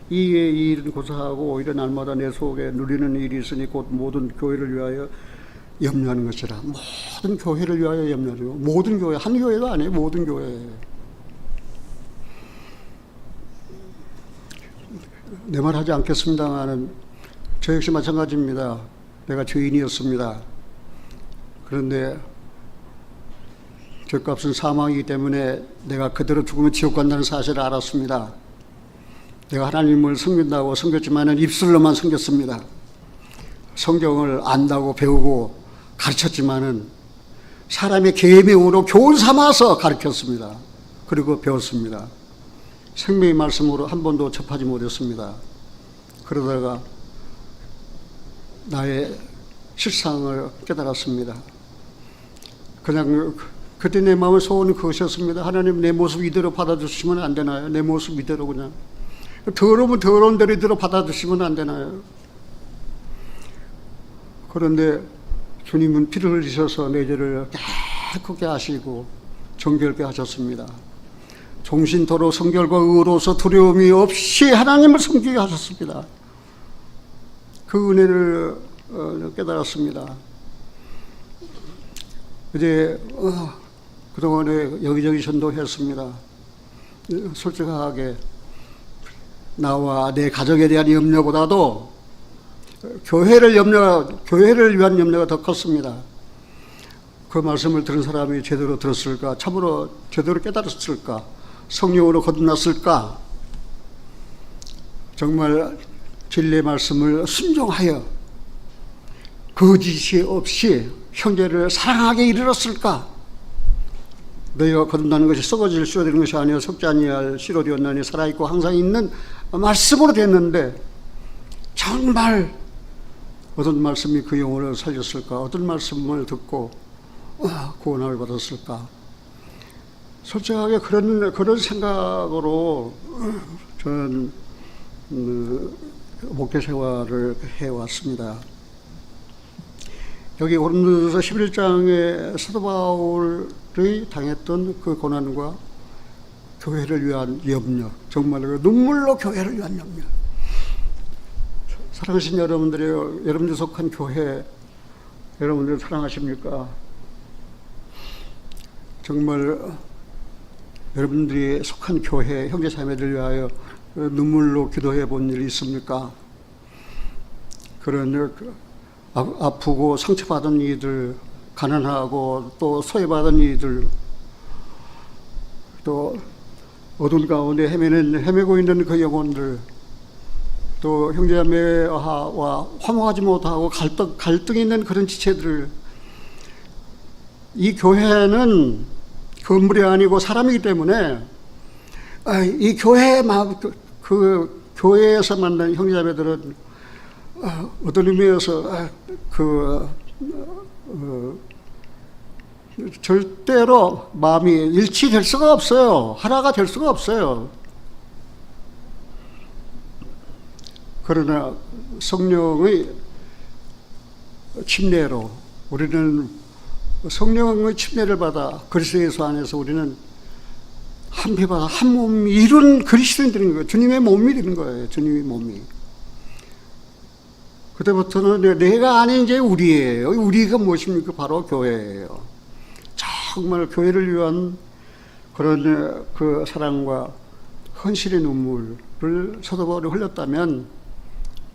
이 일은 고사하고 오히려 날마다 내 속에 누리는 일이 있으니 곧 모든 교회를 위하여 염려하는 것이라. 모든 교회를 위하여 염려하는 거. 모든 교회, 한 교회가 아니에요. 모든 교회. 내 말 하지 않겠습니다만은 저 역시 마찬가지입니다. 내가 죄인이었습니다. 그런데 죄값은 사망이기 때문에 내가 그대로 죽으면 지옥 간다는 사실을 알았습니다. 내가 하나님을 섬긴다고 섬겼지만 입술로만 섬겼습니다. 성경을 안다고 배우고 가르쳤지만은 사람의 계명으로 교훈 삼아서 가르쳤습니다. 그리고 배웠습니다. 생명의 말씀으로 한 번도 접하지 못했습니다. 그러다가 나의 실상을 깨달았습니다. 그냥 그때 내 마음의 소원은 그것이었습니다. 하나님, 내 모습 이대로 받아주시면 안 되나요? 내 모습 이대로 그냥 더러우면 더러운 대로 이대로 받아주시면 안 되나요? 그런데 주님은 피를 흘리셔서 내 죄를 깨끗게 하시고 정결케 하셨습니다. 종신토록 성결과 의로서 두려움이 없이 하나님을 섬기게 하셨습니다. 그 은혜를 깨달았습니다. 이제 그동안에 여기저기 전도했습니다. 솔직하게 나와 내 가족에 대한 염려보다도 교회를 위한 염려가 더 컸습니다. 그 말씀을 들은 사람이 제대로 들었을까? 참으로 제대로 깨달았을까? 성령으로 거듭났을까? 정말 진리의 말씀을 순종하여 거짓이 없이 형제를 사랑하게 이르렀을까? 너희가 거듭나는 것이 썩어질 씨로 되는 것이 아니요 썩지 아니할 씨로 되었나니 살아있고 항상 있는 말씀으로 됐는데, 정말 어떤 말씀이 그 영혼을 살렸을까? 어떤 말씀을 듣고 구원을 받았을까? 솔직하게 그런 생각으로 저는 목회 생활을 해왔습니다. 여기 고린도서 11장에 사도 바울이 당했던 그 고난과 교회를 위한 염려, 정말 눈물로 교회를 위한 염려. 사랑하신 여러분들이요, 여러분들 속한 교회, 여러분들 사랑하십니까? 정말 여러분들이 속한 교회, 형제자매들 위하여 눈물로 기도해 본 일이 있습니까? 그런 아프고 상처받은 이들, 가난하고 또 소외받은 이들, 또 어두운 가운데 헤매고 있는 그 영혼들, 또 형제자매와 화목하지 못하고 갈등이 있는 그런 지체들. 이 교회는 건물이 아니고 사람이기 때문에 이 그 교회에서 만난 형제자매들은 어떤 의미에서 절대로 마음이 일치될 수가 없어요. 하나가 될 수가 없어요. 그러나 성령의 침례로 우리는 성령의 침례를 받아 그리스도 예수 안에서 우리는 한 피 받아 한 몸이 이룬 그리스도인이 되는 거예요. 주님의 몸이 되는 거예요. 주님의 몸이. 그때부터는 내가 아닌 이제 우리예요. 우리가 무엇입니까? 바로 교회예요. 정말 교회를 위한 그런 그 사랑과 헌신의 눈물을 사도 바울이 흘렸다면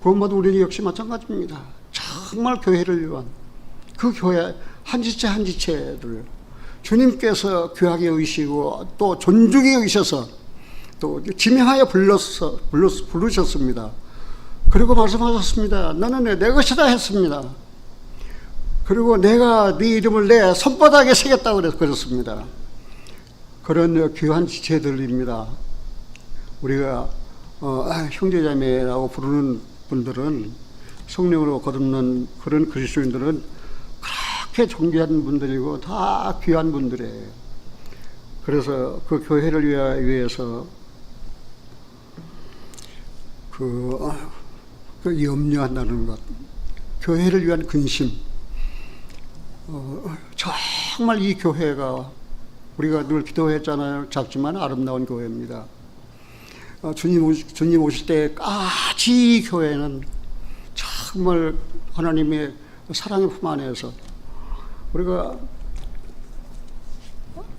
구원받은 우리 역시 마찬가지입니다. 정말 교회를 위한 그 교회 한 지체 한 지체를 주님께서 귀하게 여기시고 또 존중히 여기셔서 또 지명하여 부르셨습니다. 그리고 말씀하셨습니다. 너는 내 것이다 했습니다. 그리고 내가 네 이름을 내 손바닥에 새겼다고 그랬습니다. 그런 귀한 지체들입니다. 우리가 형제자매라고 부르는 분들은, 성령으로 거듭난 그런 그리스도인들은 그렇게 존귀한 분들이고 다 귀한 분들이에요. 그래서 그 교회를 위해서 그 염려한다는 것, 교회를 위한 근심, 정말 이 교회가 우리가 늘 기도했잖아요. 작지만 아름다운 교회입니다. 주님 오실 때까지 이 교회는 정말 하나님의 사랑의 품 안에서, 우리가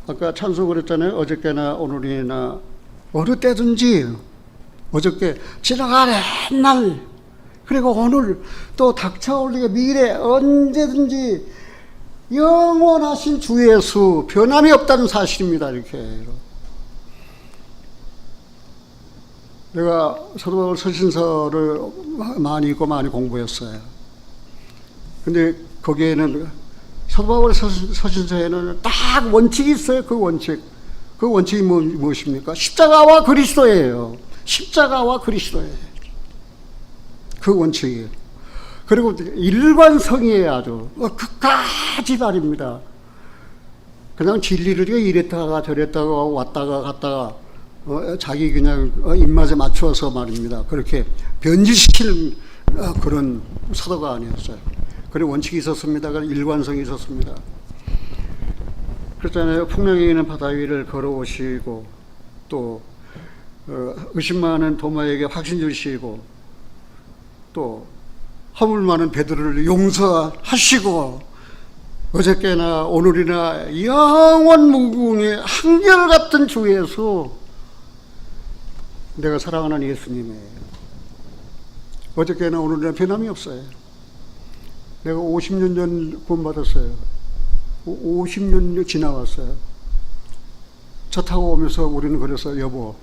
아까 찬송을 했잖아요. 어저께나 오늘이나 어느 때든지, 어저께 지나간 옛날 그리고 오늘 또 닥쳐올 미래 언제든지 영원하신 주 예수 변함이 없다는 사실입니다. 이렇게 내가 사도 바울 서신서를 많이 읽고 많이 공부했어요. 근데 거기에는 사도 바울 서신서에는 딱 원칙이 있어요. 그 원칙이 무엇입니까? 십자가와 그리스도예요. 십자가와 그리스도예요. 그 원칙이에요. 그리고 일관성이에요. 아주 끝까지 말입니다. 그냥 진리를 이랬다가 저랬다가 왔다가 갔다가 자기 그냥 입맛에 맞추어서 말입니다. 그렇게 변질시키는 그런 사도가 아니었어요. 그리고 원칙이 있었습니다. 일관성이 있었습니다. 그렇잖아요. 풍랑이 있는 바다 위를 걸어오시고 또 의심 많은 도마에게 확신 주시고 또 허물 많은 베드로를 용서하시고 어저께나 오늘이나 영원 무궁의 한결같은 주 예수, 내가 사랑하는 예수님이에요. 어저께나 오늘이나 변함이 없어요. 내가 50년 전 구원받았어요. 50년 지나왔어요. 차 타고 오면서 우리는 그래서 여보,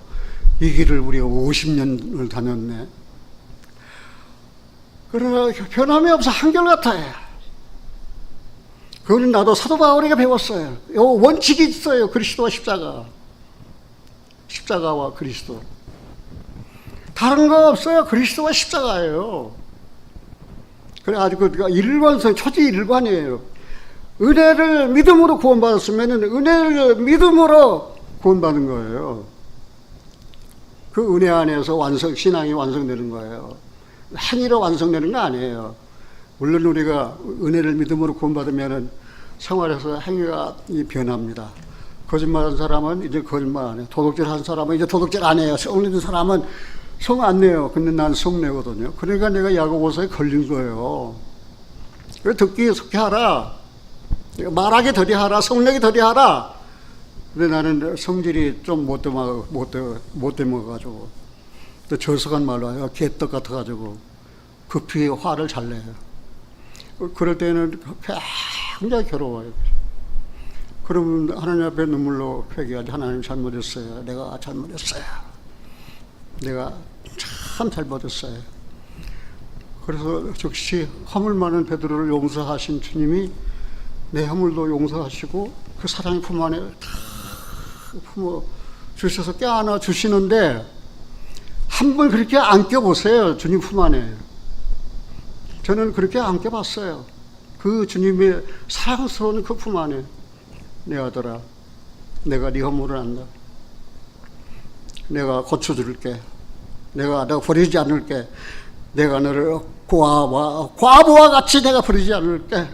이 길을 우리가 50년을 다녔네. 그러나 변함이 없어 한결같아요. 그거는 나도 사도 바울에게 배웠어요. 요 원칙이 있어요. 그리스도와 십자가. 십자가와 그리스도. 다른 거 없어요. 그리스도와 십자가예요. 그래 아주 그 일관성, 초지일관이에요. 은혜를 믿음으로 구원받았으면 은혜를 믿음으로 구원받은 거예요. 그 은혜 안에서 신앙이 완성되는 거예요. 행위로 완성되는 거 아니에요. 물론 우리가 은혜를 믿음으로 구원받으면 생활에서 행위가 변합니다. 거짓말한 사람은 이제 거짓말 안 해요. 도둑질한 사람은 이제 도둑질 안 해요. 성 내는 사람은 성 안 내요. 근데 난 성 내거든요. 그러니까 내가 야고보서에 걸린 거예요. 듣기에 속히 하라. 말하기 덜이 하라. 성내기 덜이 하라. 근데 나는 성질이 좀 못돼 먹어가지고 또 저속한 말로 개떡 같아가지고 급히 화를 잘 내요. 그럴 때는 굉장히 괴로워요. 그러면 하나님 앞에 눈물로 회개하지. 하나님 잘못했어요. 내가 잘못했어요. 내가 참 잘못했어요. 그래서 즉시 허물 많은 베드로를 용서하신 주님이 내 허물도 용서하시고 그 사랑의 품 안에 다 품어 주셔서 껴안아 주시는데 한번 그렇게 안겨보세요. 주님 품 안에. 저는 그렇게 안겨봤어요. 그 주님의 사랑스러운 그 품 안에. 내 아들아, 내가 네 허물을 안다. 내가 고쳐줄게. 내가 버리지 않을게. 내가 너를 과부와 같이 내가 버리지 않을게.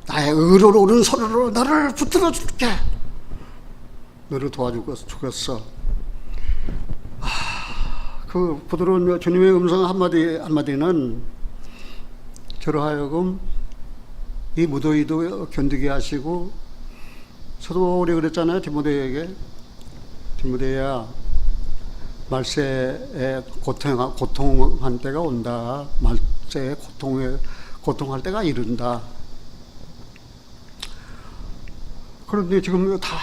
나의 의로로 오른손으로 너를 붙들어 줄게. 너를 도와주겠어. 그 부드러운 주님의 음성 한마디는 저로 하여금 이 무더위도 견디게 하시고, 사도 바울이 그랬잖아요. 디모데에게. 디모데야, 말세에 고통한 때가 온다. 말세에 고통할 때가 이른다. 그런데 지금 다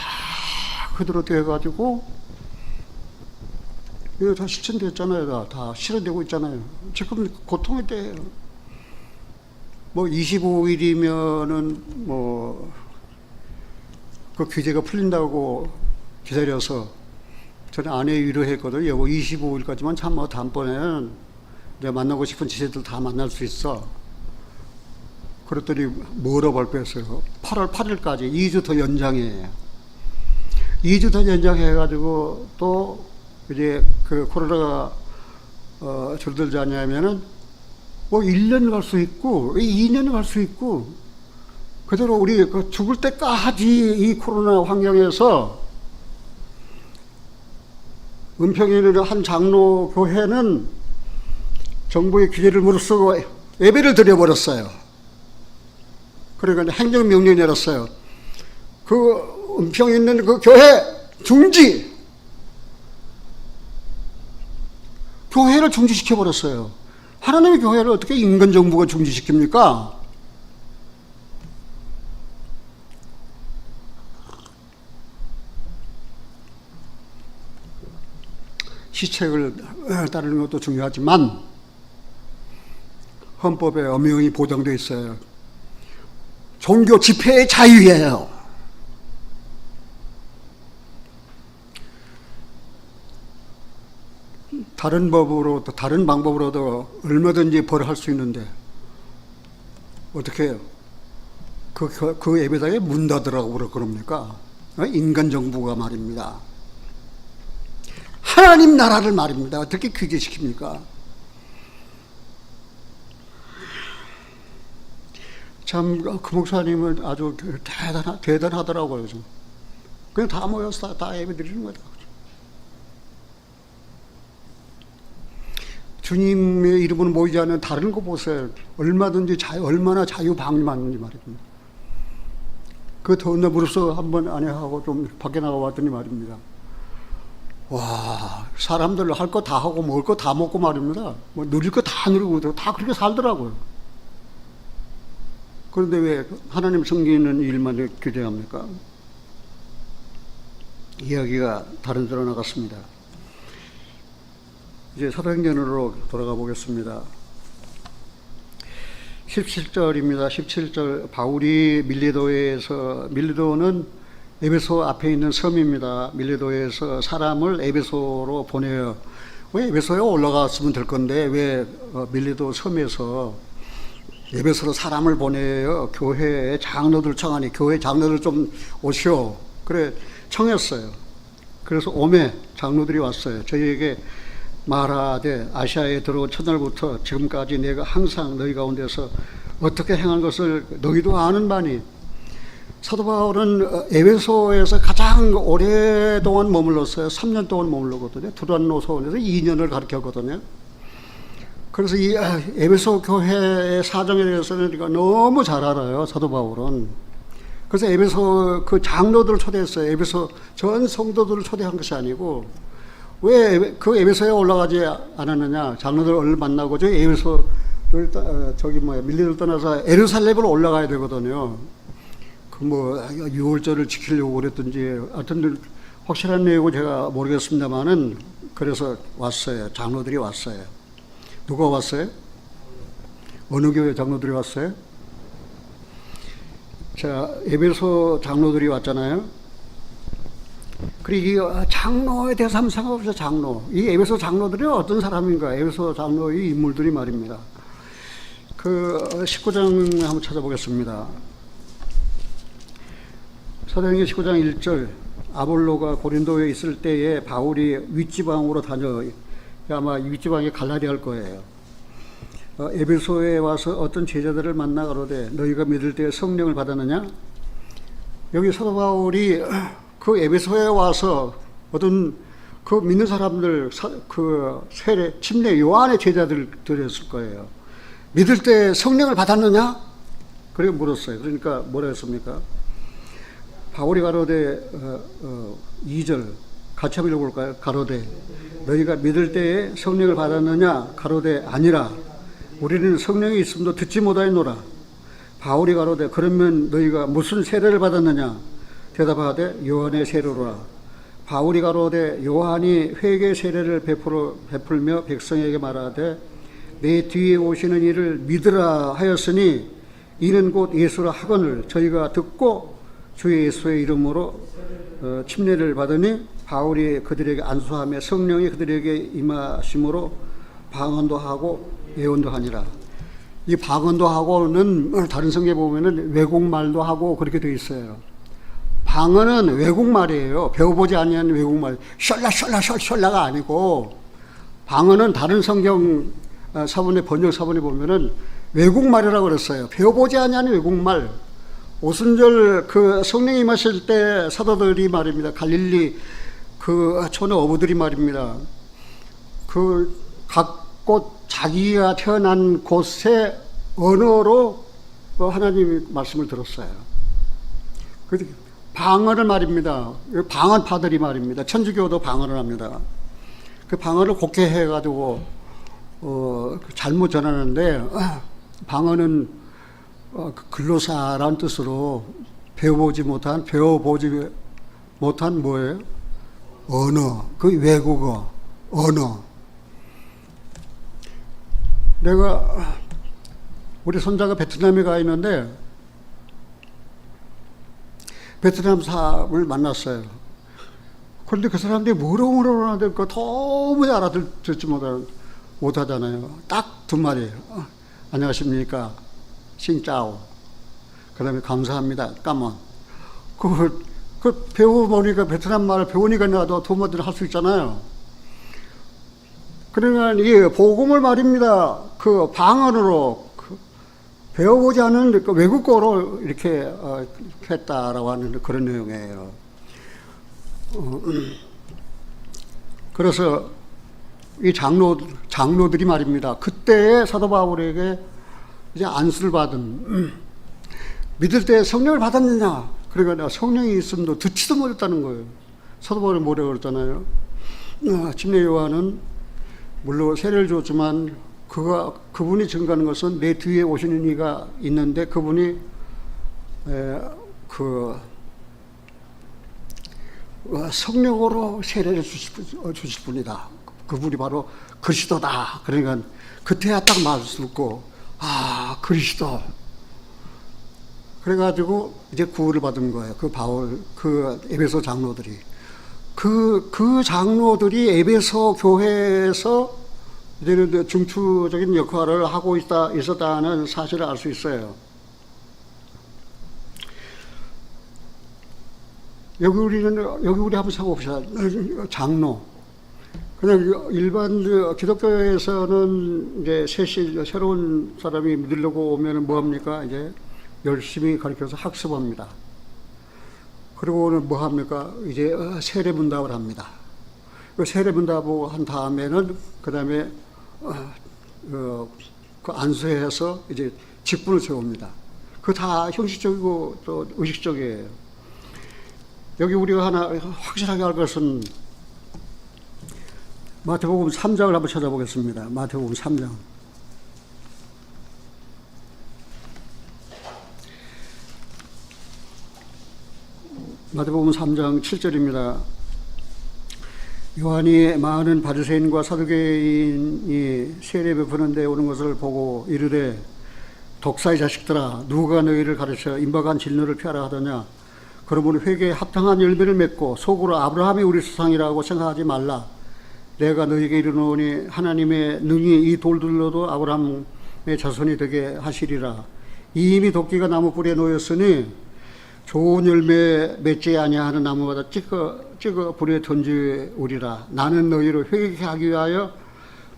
그대로 돼가지고 이거 다 실천됐잖아요. 다 실현되고 있잖아요. 지금 고통의 때예요. 뭐 25일이면은 뭐 그 규제가 풀린다고 기다려서 저는 아내 위로했거든요. 여보 25일까지만 참아. 다음번에는 내가 만나고 싶은 지체들 다 만날 수 있어. 그랬더니 뭐라 발표했어요. 8월 8일까지 2주 더 연장해. 2주 더 연장해가지고 또 이제 그 코로나가 줄들지 않냐면은 뭐 1년 갈 수 있고 2년 갈 수 있고 그대로 우리 죽을 때까지 이 코로나 환경에서 은평에 있는 한 장로 교회는 정부의 규제를 무릅쓰고 예배를 드려버렸어요. 그러니까 행정명령 내렸어요. 그 은평에 있는 그 교회 중지, 교회를 중지시켜버렸어요. 하나님의 교회를 어떻게 인간정부가 중지시킵니까? 시책을 따르는 것도 중요하지만 헌법에 엄명히 보장되어 있어요. 종교 집회의 자유예요. 다른 법으로, 다른 방법으로도 얼마든지 벌할 수 있는데 어떻게 해요? 그 예배당에 문 닫으라고 그럽니까? 인간 정부가 말입니다. 하나님 나라를 말입니다. 어떻게 규제시킵니까? 참, 그 목사님은 아주 대단하더라고요. 그냥 다 모여서 다 예배 드리는 거다. 주님의 이름으로 모이지 않는 다른 거 보세요. 얼마든지 얼마나 자유방임하는지 말입니다. 그 더운 날 무릎서 한번 아내하고 좀 밖에 나가봤더니 말입니다. 와, 사람들 할 거 다 하고 먹을 거 다 먹고 말입니다. 뭐 누릴 거 다 누리고 다 그렇게 살더라고요. 그런데 왜 하나님 섬기는 일만 규제합니까? 이야기가 다른 데로 나갔습니다. 이제 사도행전으로 돌아가 보겠습니다. 17절입니다. 17절 바울이 밀리도는 에베소 앞에 있는 섬입니다. 밀리도에서 사람을 에베소로 보내요. 왜 에베소에 올라갔으면 될 건데 왜 밀리도 섬에서 에베소로 사람을 보내요. 교회의 장로들 청하니 교회 장로들 좀 오시오. 그래 청했어요. 그래서 오매 장로들이 왔어요. 저희에게 말하되 아시아에 들어온 첫날부터 지금까지 내가 항상 너희 가운데서 어떻게 행한 것을 너희도 아는 바니 사도 바울은 에베소에서 가장 오랫동안 머물렀어요. 3년 동안 머물렀거든요. 두란노 소원에서 2년을 가르쳤거든요. 그래서 이 에베소 교회의 사정에 대해서는 우리가 너무 잘 알아요. 사도 바울은. 그래서 에베소 그 장로들을 초대했어요. 에베소 전 성도들을 초대한 것이 아니고 왜 그 에베소에 올라가지 않았느냐? 장로들을 만나고 저기 에베소를 밀리를 떠나서 예루살렘으로 올라가야 되거든요. 그 뭐 6월절을 지키려고 그랬든지 하여튼 확실한 내용은 제가 모르겠습니다만은 그래서 왔어요. 장로들이 왔어요. 누가 왔어요? 어느 교회 장로들이 왔어요? 자, 에베소 장로들이 왔잖아요. 그리고 이 장로에 대해서 한번 생각해보세요. 장로. 이 에베소 장로들이 어떤 사람인가? 에베소 장로의 인물들이 말입니다. 그 19장 한번 찾아보겠습니다. 사도행전 19장 1절 아볼로가 고린도에 있을 때에 바울이 윗지방으로 다녀 아마 윗지방에 갈라디 할 거예요. 에베소에 와서 어떤 제자들을 만나 가로되 너희가 믿을 때 성령을 받았느냐? 여기 사도 바울이 그 에베소에 와서 어떤 그 믿는 사람들 그 세례 침례 요한의 제자들 들었을 거예요. 믿을 때 성령을 받았느냐? 그렇게 물었어요. 그러니까 뭐라 했습니까? 바울이 가로되 2절 같이 한번 읽어볼까요? 가로되 너희가 믿을 때에 성령을 받았느냐? 가로되 아니라 우리는 성령이 있음도 듣지 못하였노라. 바울이 가로되 그러면 너희가 무슨 세례를 받았느냐? 대답하되 요한의 세례로라. 바울이 가로되 요한이 회개 세례를 베풀며 백성에게 말하되 내 뒤에 오시는 이를 믿으라 하였으니 이는 곧 예수라 하거늘 저희가 듣고 주 예수의 이름으로 침례를 받으니 바울이 그들에게 안수하며 성령이 그들에게 임하심으로 방언도 하고 예언도 하니라. 이 방언도 하고는 다른 성경에 보면은 외국말도 하고 그렇게 되어 있어요. 방언은 외국말이에요. 배워보지 아니한 외국말. 셜라가 아니고 방언은 다른 성경 사본의 번역 사본에 보면은 외국말이라고 그랬어요. 배워보지 아니한 외국말. 오순절 그 성령이 임하실 때 사도들이 말입니다. 갈릴리 그 촌의 어부들이 말입니다. 그 각 곳 자기가 태어난 곳의 언어로 하나님의 말씀을 들었어요. 그 방언을 말입니다. 방언파들이 말입니다. 천주교도 방언을 합니다. 그 방언을 곡해 해가지고 잘못 전하는데 방언은 글로사라는 뜻으로 배워보지 못한 뭐예요? 언어, 그 외국어. 언어. 내가 우리 손자가 베트남에 가 있는데 베트남 사람을 만났어요. 그런데 그 사람들이 뭐라고 하는데 그 도무지 알아듣지 못하잖아요. 딱 두 마리. 안녕하십니까. 싱짜오. 그 다음에 감사합니다. 까먼. 그 배워보니까 베트남 말을 배우니까 나도 두 마디를 할 수 있잖아요. 그러니까 이 복음을 말입니다. 그 방언으로 배워보지 않은 그 외국어로 이렇게 했다라고 하는 그런 내용이에요. 그래서 이 장로들이 말입니다. 그때의 사도 바울에게 이제 안수를 받은 믿을 때 성령을 받았느냐? 그러니까 내가 성령이 있음도 듣지도 못했다는 거예요. 사도 바울이 뭐라고 그랬잖아요. 침례 요한은 물론 세례를 줬지만 그분이 증거하는 것은 내 뒤에 오시는 이가 있는데 그분이 성령으로 세례를 주실 분이다. 그분이 바로 그리스도다. 그러니까 그때야 딱 말을 듣고 그리스도. 그래가지고 이제 구원을 받은 거예요. 그 에베소 장로들이. 그 장로들이 에베소 교회에서 이제는 중추적인 역할을 하고 있었다는 사실을 알 수 있어요. 여기 우리 한번 생각해봅시다. 장로. 그냥 일반 기독교에서는 이제 새로운 사람이 믿으려고 오면 뭐합니까? 이제 열심히 가르쳐서 학습합니다. 그리고는 뭐합니까? 이제 세례문답을 합니다. 그 세례문답을 한 다음에는 그 다음에 그 안수해서 이제 직분을 세웁니다. 그 다 형식적이고 또 의식적이에요. 여기 우리가 하나 확실하게 알 것은 마태복음 3장을 한번 찾아보겠습니다. 마태복음 3장. 마태복음 3장 7절입니다. 요한이 많은 바리새인과 사두개인이 세례 베푸는 데 오는 것을 보고 이르되 독사의 자식들아 누가 너희를 가르쳐 임박한 진노를 피하라 하더냐. 그러므로 회개에 합당한 열매를 맺고 속으로 아브라함이 우리 조상이라고 생각하지 말라. 내가 너희에게 이르노니 하나님의 능히 이 돌들로도 아브라함의 자손이 되게 하시리라. 이미 도끼가 나무 뿌리에 놓였으니 좋은 열매 맺지 아니하는 나무마다 찍어 불에 던지우리라. 나는 너희를 회개하게 하기 위하여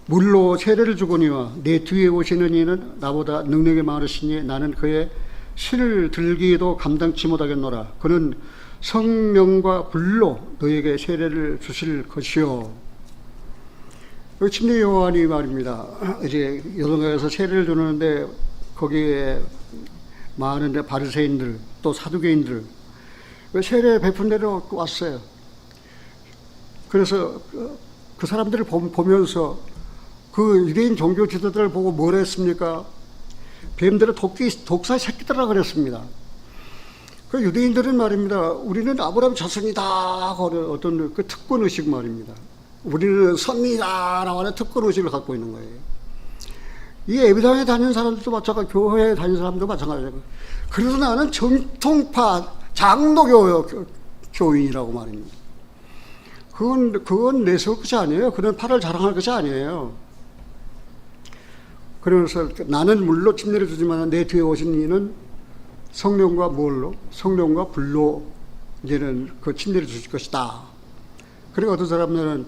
물로 세례를 주거니와 내 뒤에 오시는 이는 나보다 능력이 많으시니 나는 그의 실을 들기도 감당치 못하겠노라. 그는 성령과 불로 너희에게 세례를 주실 것이요. 침례 요한이 말입니다. 이제 여동가에서 세례를 주는데 거기에 많은 바리새인들 또 사두개인들 세례 베푼 데로 왔어요. 그래서 그 사람들을 보면서 그 유대인 종교 지도자들을 보고 뭐라 했습니까? 뱀들은 독사의 새끼들이라 그랬습니다. 그 유대인들은 말입니다. 우리는 아브라함 자손이다. 어떤 그 특권 의식 말입니다. 우리는 선이다라고 하는 특권 의식을 갖고 있는 거예요. 이 예배당에 다니는 사람들도 마찬가지고 교회에 다니는 사람도 마찬가지고. 그래서 나는 정통파 장로교인이라고 말입니다. 그건 내세울 것이 아니에요. 그런 팔을 자랑할 것이 아니에요. 그래서 나는 물로 침례를 주지만 내 뒤에 오신 이는 성령과 뭘로? 성령과 불로 이제는 그 침례를 주실 것이다. 그리고 어떤 사람들은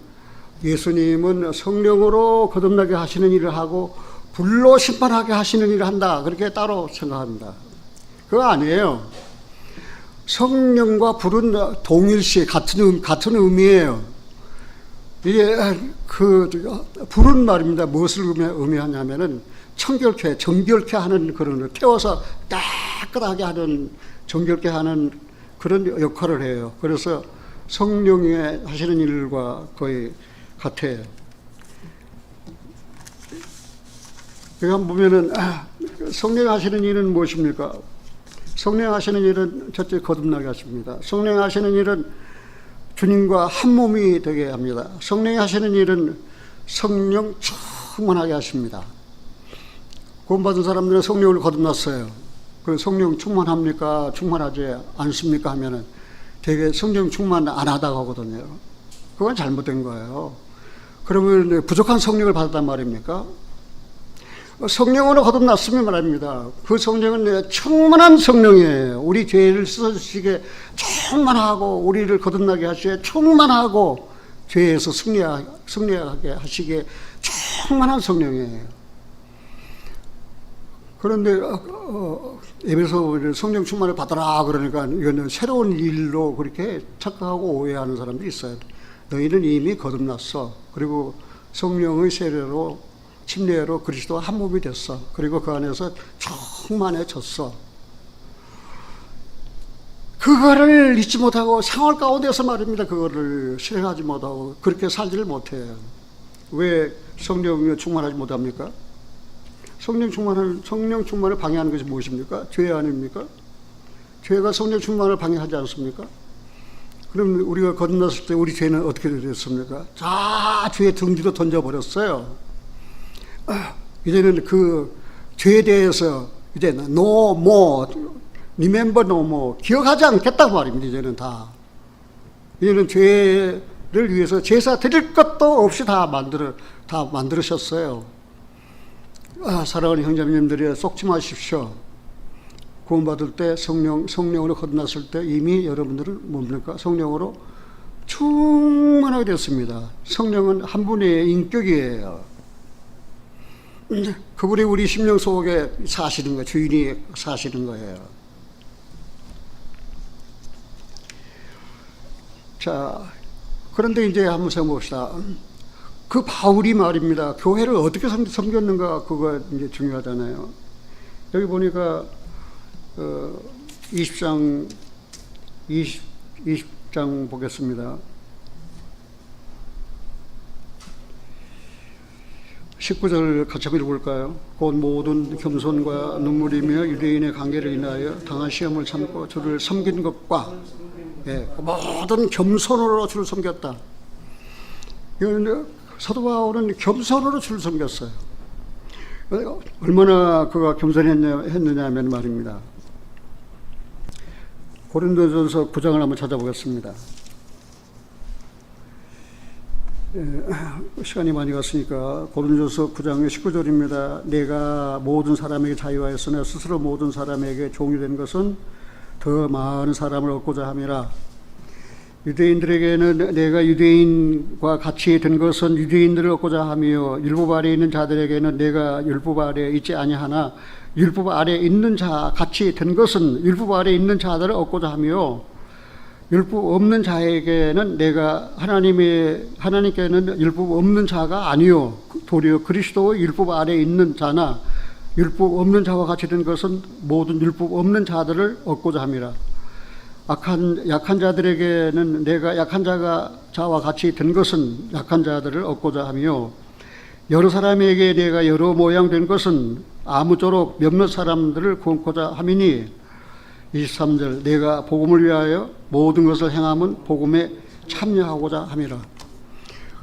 예수님은 성령으로 거듭나게 하시는 일을 하고 불로 심판하게 하시는 일을 한다. 그렇게 따로 생각합니다. 그거 아니에요. 성령과 불은 동일시 같은 의미예요. 이게 불은 말입니다. 무엇을 의미하냐면은 정결케 하는 그런 태워서 깨끗하게 하는 정결케 하는 그런 역할을 해요. 그래서 성령이 하시는 일과 거의 같아요. 여기 한번 보면은 성령이 하시는 일은 무엇입니까? 성령 하시는 일은 첫째 거듭나게 하십니다. 성령 하시는 일은 주님과 한 몸이 되게 합니다. 성령이 하시는 일은 성령 충만하게 하십니다. 구원받은 사람들은 성령을 거듭났어요. 그 성령 충만합니까? 충만하지 않습니까? 하면은 되게 성령 충만 안 하다가 하거든요. 그건 잘못된 거예요. 그러면 부족한 성령을 받았단 말입니까? 성령으로 거듭났으면 말입니다. 그 성령은 충만한 성령이에요. 우리 죄를 씻어주시게 충만하고, 우리를 거듭나게 하시게 충만하고, 죄에서 승리하게 하시기에 충만한 성령이에요. 그런데 에베소 성령 충만을 받아라 그러니까 이거는 새로운 일로 그렇게 착각하고 오해하는 사람들이 있어요. 너희는 이미 거듭났어. 그리고 성령의 세례로 침례로 그리스도와 한 몸이 됐어. 그리고 그 안에서 충만해졌어. 그거를 잊지 못하고 생활 가운데서 말입니다. 그거를 실행하지 못하고 그렇게 살지를 못해요. 왜 성령이 충만하지 못합니까? 성령 충만을 방해하는 것이 무엇입니까? 죄 아닙니까? 죄가 성령 충만을 방해하지 않습니까? 그럼 우리가 거듭났을 때 우리 죄는 어떻게 됐습니까? 다 죄의 등 뒤로 던져버렸어요. 이제는 그 죄에 대해서 이제 no more, remember no more, 기억하지 않겠다고 말입니다. 이제는 이제는 죄를 위해서 제사 드릴 것도 없이 다 만들으셨어요. 사랑하는 형제님들이 쏙지 마십시오. 구원받을 때 성령으로 거듭났을 때 이미 여러분들은 뭡니까? 성령으로 충만하게 됐습니다. 성령은 한 분의 인격이에요. 그분이 우리 심령 속에 사시는 거예요. 주인이 사시는 거예요. 자, 그런데 이제 한번 생각해 봅시다. 그 바울이 말입니다. 교회를 어떻게 섬겼는가, 그거 이제 중요하잖아요. 여기 보니까 20장 보겠습니다. 19절 같이 한번 읽어볼까요? 곧 모든 겸손과 눈물이며 유대인의 관계를 인하여 당한 시험을 참고 주를 섬긴 것과 모든 겸손으로 주를 섬겼다. 사도 바울은 겸손으로 주를 섬겼어요. 얼마나 그가 겸손했느냐 하면 말입니다. 고린도전서 9장을 한번 찾아보겠습니다. 시간이 많이 갔으니까 고린도전서 9장의 19절입니다. 내가 모든 사람에게 자유하였으나 스스로 모든 사람에게 종이 된 것은 더 많은 사람을 얻고자 함이라. 유대인들에게는 내가 유대인과 같이 된 것은 유대인들을 얻고자 하며 율법 아래에 있는 자들에게는 내가 율법 아래에 있지 아니하나 율법 아래에 있는 자 같이 된 것은 율법 아래에 있는 자들을 얻고자 하며 율법 없는 자에게는 내가 하나님께는 율법 없는 자가 아니요 도리어 그리스도의 율법 아래에 있는 자나 율법 없는 자와 같이 된 것은 모든 율법 없는 자들을 얻고자 함이라. 약한 자들에게는 내가 약한 자와 같이 된 것은 약한 자들을 얻고자 하며 여러 사람에게 내가 여러 모양 된 것은 아무쪼록 몇몇 사람들을 구원코자 함이니. 23절 내가 복음을 위하여 모든 것을 행함은 복음에 참여하고자 함이라.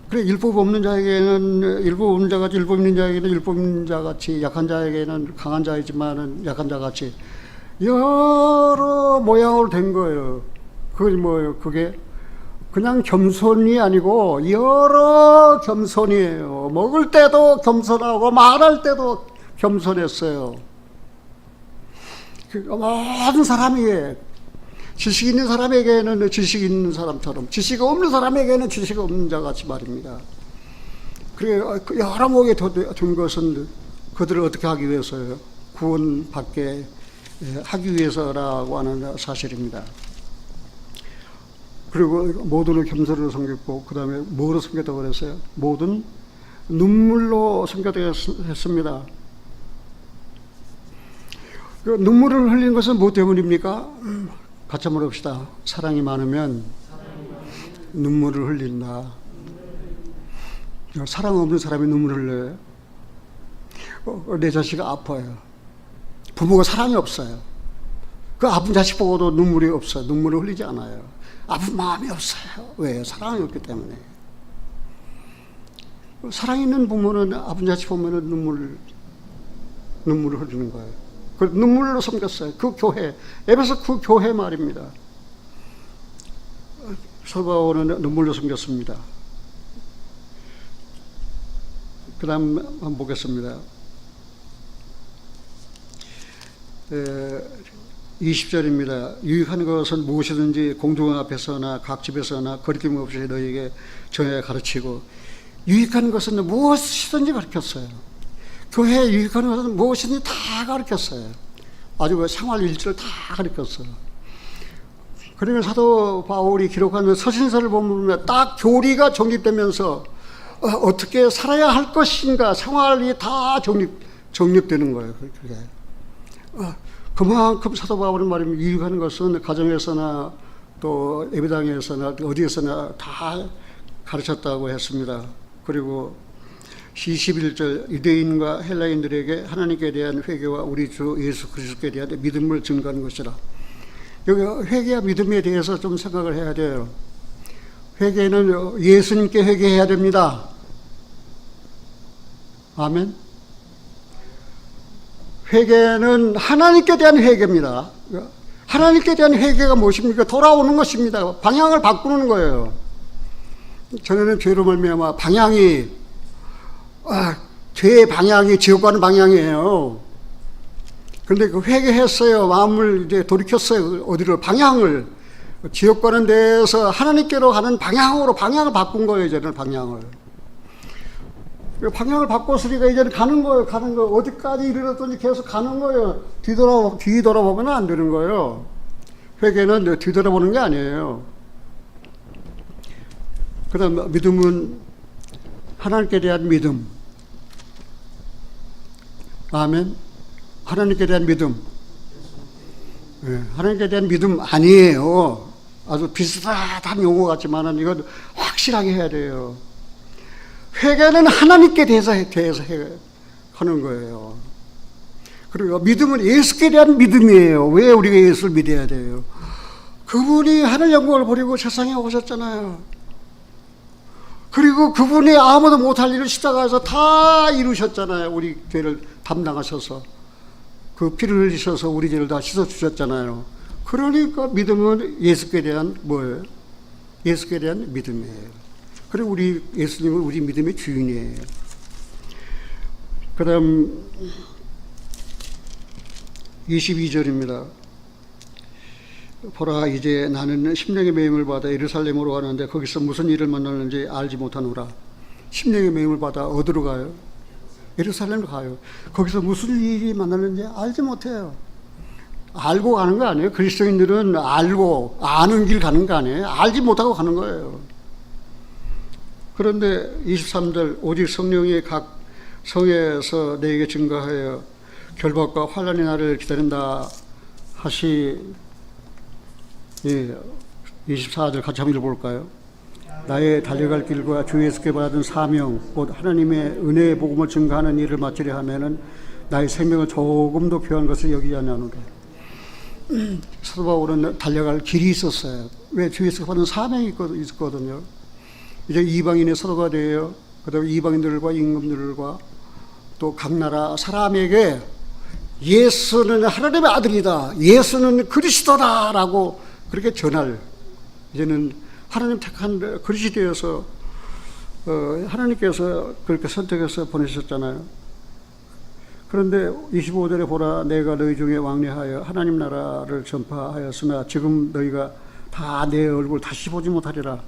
그래, 율법 없는 자에게는 율법 없는 자같이, 율법 있는 자에게는 율법 있는 자같이, 약한 자에게는 강한 자이지만은 약한 자같이 여러 모양으로 된 거예요. 그게 뭐예요? 그게 그냥 겸손이 아니고 여러 겸손이에요. 먹을 때도 겸손하고 말할 때도 겸손했어요. 모든 사람이 지식 있는 사람에게는 지식 있는 사람처럼, 지식 없는 사람에게는 지식 없는 자같이 말입니다. 그래, 여러 목에 든 것은 그들을 어떻게 하기 위해서요? 구원받게 하기 위해서라고 하는 사실입니다. 그리고 모든을 겸손으로 섬겼고, 그 다음에 뭐로 섬겼다고 그랬어요? 모든 눈물로 섬겼습니다. 그 눈물을 흘리는 것은 무엇 때문입니까? 같이 한번 봅시다. 사랑이 많으면 눈물을 흘린다. 사랑 없는 사람이 눈물을 흘려요. 내 자식이 아파요. 부모가 사랑이 없어요. 그 아픈 자식 보고도 눈물이 없어요. 눈물을 흘리지 않아요. 아픈 마음이 없어요. 왜? 사랑이 없기 때문에. 사랑 있는 부모는 아픈 자식 보면은 눈물을 흘리는 거예요. 그 눈물로 섬겼어요. 그 교회, 에베소 그 교회 말입니다. 사도 바울은 눈물로 섬겼습니다. 그 다음 한번 보겠습니다. 20절입니다. 유익한 것은 무엇이든지 공중 앞에서나 각 집에서나 거리낌 없이 너희에게 전해 가르치고, 유익한 것은 무엇이든지 가르쳤어요. 교회에 유익한 것은 무엇이든지 다 가르쳤어요. 아주 그 생활 일지를 다 가르쳤어요. 그러니까 사도 바울이 기록한 서신서를 보면 딱 교리가 정립되면서 어떻게 살아야 할 것인가 생활이 다 정립되는 거예요. 그게. 그만큼 사도 바울은 말입니다. 유익한 것은 가정에서나 또 예배당에서나 어디에서나 다 가르쳤다고 했습니다. 그리고 21절 유대인과 헬라인들에게 하나님께 대한 회개와 우리 주 예수 그리스도께 대한 믿음을 증거하는 것이라. 여기 회개와 믿음에 대해서 좀 생각을 해야 돼요. 회개는 예수님께 회개해야 됩니다. 아멘. 회개는 하나님께 대한 회개입니다. 하나님께 대한 회개가 무엇입니까? 돌아오는 것입니다. 방향을 바꾸는 거예요. 전에는 죄로 말미암아 방향이 죄의 방향이 지옥 가는 방향이에요. 그런데 그 회개했어요. 마음을 이제 돌이켰어요. 어디를 방향을 지옥 가는 데에서 하나님께로 가는 방향으로 방향을 바꾼 거예요. 이제는 방향을 바꿨으니까 이제는 가는 거예요. 가는 거 어디까지 이르렀든지 계속 가는 거예요. 뒤돌아보면 안 되는 거예요. 회개는 뒤돌아보는 게 아니에요. 그다음 믿음은 하나님께 대한 믿음. 아멘. 하나님께 대한 믿음. 네, 하나님께 대한 믿음 아니에요. 아주 비슷한 용어 같지만은 이건 확실하게 해야 돼요. 회개는 하나님께 대해서 하는 거예요. 그리고 믿음은 예수께 대한 믿음이에요. 왜 우리가 예수를 믿어야 돼요? 그분이 하늘 영광을 버리고 세상에 오셨잖아요. 그리고 그분이 아무도 못할 일을 십자가에서 다 이루셨잖아요. 우리 죄를 담당하셔서 그 피를 흘리셔서 우리 죄를 다 씻어주셨잖아요. 그러니까 믿음은 예수께 대한 뭐예요? 예수께 대한 믿음이에요. 그리고 우리 예수님은 우리 믿음의 주인이에요. 그 다음 22절입니다. 보라, 이제 나는 심령의 매임을 받아 예루살렘으로 가는데 거기서 무슨 일을 만나는지 알지 못하노라. 심령의 매임을 받아 어디로 가요? 예루살렘으로 가요. 거기서 무슨 일이 만나는지 알지 못해요. 알고 가는 거 아니에요. 그리스도인들은 알고 아는 길 가는 거 아니에요. 알지 못하고 가는 거예요. 그런데 23절 오직 성령이 각 성에서 내게 증거하여 결박과 환난의 날을 기다린다 하시. 24절 같이 한번 읽어볼까요? 나의 달려갈 길과 주 예수께 받은 사명 곧 하나님의 은혜의 복음을 증거하는 일을 마치려 하면은 나의 생명을 조금도 귀한 것을 여기지 않으노라. 사도 바울은 달려갈 길이 있었어요. 왜? 주 예수께 받은 사명이 있었거든요. 이제 이방인의 사도가 되어요. 그다음에 이방인들과 임금들과 또 각 나라 사람에게 예수는 하나님의 아들이다, 예수는 그리스도다라고 그렇게 전할, 이제는 하나님 택한 그릇이 되어서 하나님께서 그렇게 선택해서 보내셨잖아요. 그런데 25절에 보라, 내가 너희 중에 왕래하여 하나님 나라를 전파하였으나 지금 너희가 다 내 얼굴 다시 보지 못하리라.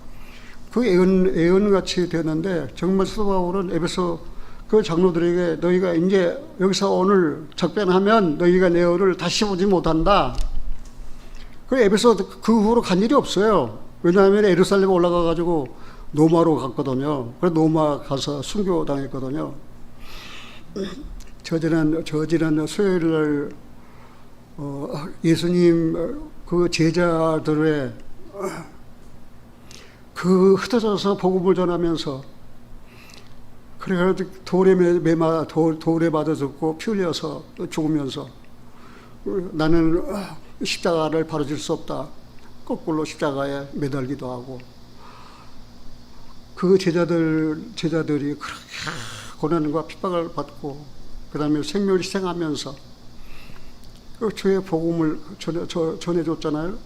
그 예언같이 되었는데, 정말 사도 바울은 에베소 그 장로들에게 너희가 이제 여기서 오늘 작변하면 너희가 내 얼굴을 다시 보지 못한다. 그 에베소 그 후로 간 일이 없어요. 왜냐하면 예루살렘에 올라가 가지고 노마로 갔거든요. 그래서 노마 가서 순교당했거든요. 저지난 수요일날 예수님 그 제자들의 그 흩어져서 복음을 전하면서, 그래가지고 돌에 맞아 죽고 피 흘려서 죽으면서 나는 십자가를 바로 질 수 없다. 거꾸로 십자가에 매달기도 하고, 그 제자들이 그렇게 고난과 핍박을 받고 그 다음에 생명을 희생하면서 그 주의 복음을 전해줬잖아요.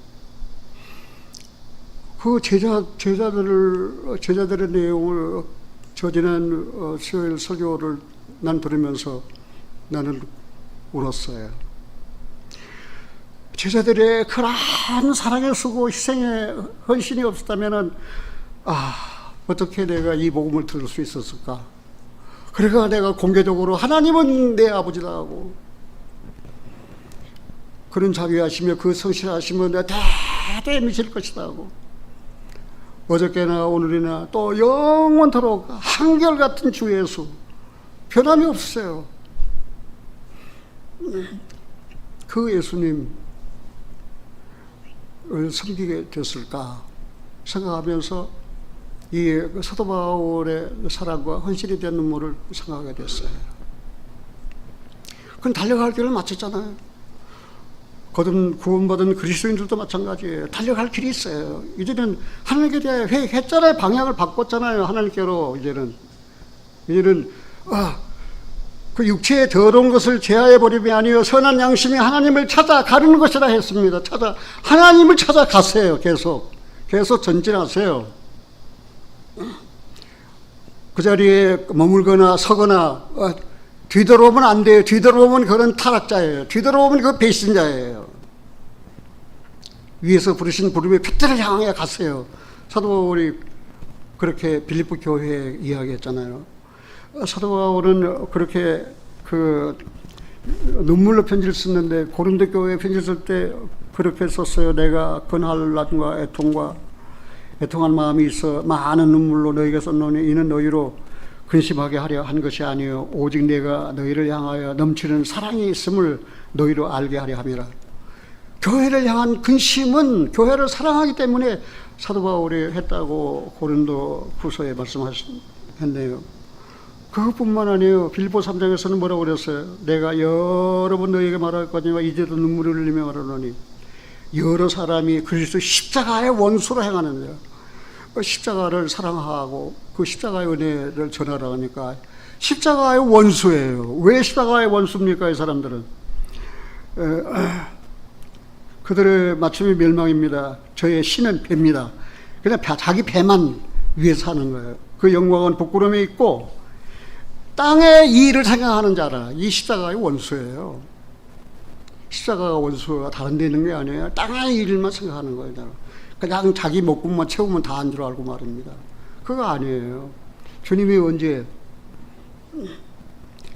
그 제자들의 내용을 지난 수요일 설교를 난 들으면서 나는 울었어요. 제자들의 그러한 사랑의 수고, 희생의 헌신이 없었다면은, 어떻게 내가 이 복음을 들을 수 있었을까? 그러니까 내가 공개적으로 하나님은 내 아버지다 하고, 그런 자비하시며 그 성실하심은 내가 대대히 미칠 것이다 하고, 어저께나 오늘이나 또 영원토록 한결같은 주 예수, 변함이 없으세요. 그 예수님을 섬기게 됐을까 생각하면서 이 사도 바울의 사랑과 헌신이 된 눈물을 생각하게 됐어요. 그건 달려갈 길을 마쳤잖아요. 구원받은 그리스도인들도 마찬가지예요. 달려갈 길이 있어요. 이제는 하나님께 대하여 회개했잖아요. 방향을 바꿨잖아요. 하나님께로. 이제는 그 육체의 더러운 것을 제하여 버림이 아니요 선한 양심이 하나님을 찾아가는 것이라 했습니다. 하나님을 찾아가세요. 계속 전진하세요. 그 자리에 머물거나 서거나 뒤돌아오면 안 돼요. 뒤돌아오면 그건 타락자예요. 뒤돌아오면 그 배신자예요. 위에서 부르신 부름의 표대를 향해 가세요. 사도 바울이 그렇게 빌립보 교회에 이야기했잖아요. 사도 바울은 그렇게 눈물로 편지를 썼는데 고린도 교회에 편지를 쓸 때 그렇게 썼어요. 내가 근할람과 애통한 마음이 있어 많은 눈물로 너희에게 썼노니 이는 너희로 근심하게 하려 한 것이 아니요 오직 내가 너희를 향하여 넘치는 사랑이 있음을 너희로 알게 하려 함이라. 교회를 향한 근심은 교회를 사랑하기 때문에 사도 바울이 했다고 고린도 후서에 말씀했네요. 그것뿐만 아니에요. 빌립보 3장에서는 뭐라고 그랬어요? 내가 여러 번 너희에게 말할 거니와 이제도 눈물을 흘리며 말하노니 여러 사람이 그리스도 십자가의 원수로 행하는데요. 십자가를 사랑하고 그 십자가의 은혜를 전하라 하니까 십자가의 원수예요. 왜 십자가의 원수입니까? 이 사람들은 그들의 마침이 멸망입니다. 저의 신은 배입니다. 그냥 자기 배만 위해서 하는 거예요. 그 영광은 부끄러움에 있고 땅의 이의를 생각하는 자라. 이 십자가의 원수예요. 십자가가 원수가 다른 데 있는 게 아니에요. 땅의 일만 생각하는 거예요. 그냥 자기 먹고만 채우면 다 한 줄 알고 말입니다. 그거 아니에요. 주님이 언제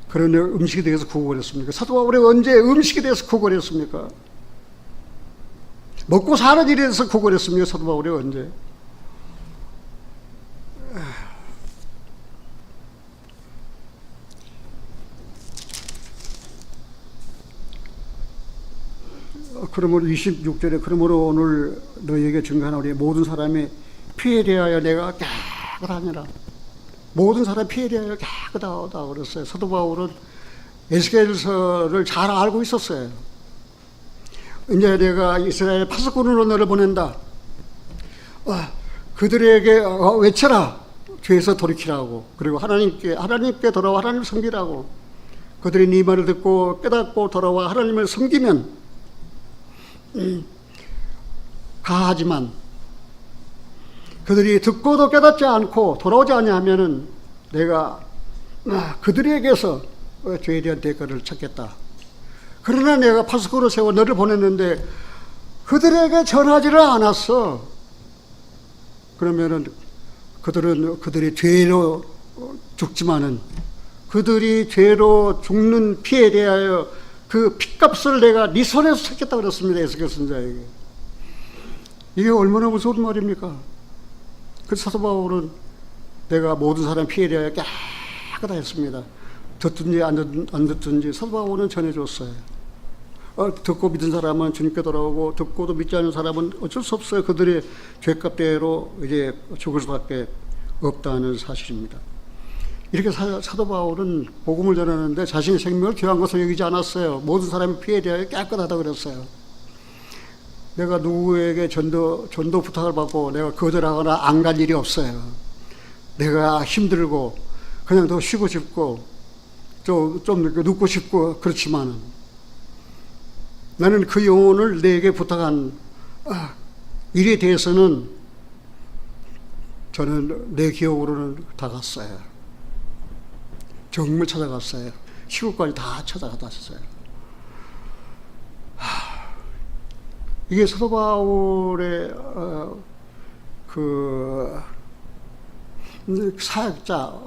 그런 음식에 대해서 구걸을 했습니까? 사도 바울이 언제 음식에 대해서 구걸을 했습니까? 먹고 사는 일에 대해서 구걸을 했습니까? 사도 바울이 언제? 그러므로 26절에 그러므로 오늘 너희에게 증거하노니 모든 사람이 피에 대하여 내가 깨끗하니라. 모든 사람이 피에 대하여 깨끗하다 그랬어요. 사도 바울은 에스겔서를 잘 알고 있었어요. 이제 내가 이스라엘 파수꾼으로 너를 보낸다. 그들에게 외쳐라. 죄에서 돌이키라고. 그리고 하나님께 돌아와 하나님을 섬기라고. 그들이 네 말을 듣고 깨닫고 돌아와 하나님을 섬기면 가하지만 그들이 듣고도 깨닫지 않고 돌아오지 아니하면은 내가 그들에게서 죄에 대한 대가를 찾겠다. 그러나 내가 파수꾼으로 세워 너를 보냈는데 그들에게 전하지를 않았어. 그러면은 그들은 그들이 죄로 죽지만은 그들이 죄로 죽는 피에 대하여 그 핏값을 내가 네 손에서 찾겠다고 그랬습니다. 에스겔 선지자에게. 이게 얼마나 무서운 말입니까? 그 사도 바울은 내가 모든 사람 피에 대하여 깨끗하다 했습니다. 듣든지 안 듣든지 사도 바울은 전해줬어요. 듣고 믿은 사람은 주님께 돌아오고 듣고도 믿지 않는 사람은 어쩔 수 없어요. 그들의 죄값대로 이제 죽을 수밖에 없다는 사실입니다. 이렇게 사도 바울은 복음을 전하는데 자신의 생명을 귀한 것을 여기지 않았어요. 모든 사람의 피에 대하여 깨끗하다고 그랬어요. 내가 누구에게 전도 부탁을 받고 내가 거절하거나 안 갈 일이 없어요. 내가 힘들고 그냥 더 쉬고 싶고 좀 눕고 싶고 그렇지만 나는 그 영혼을 내게 부탁한 일에 대해서는 저는 내 기억으로는 다 갔어요. 정말 찾아갔어요. 시골까지 다 찾아갔다 왔어요. 이게 사도 바울의 그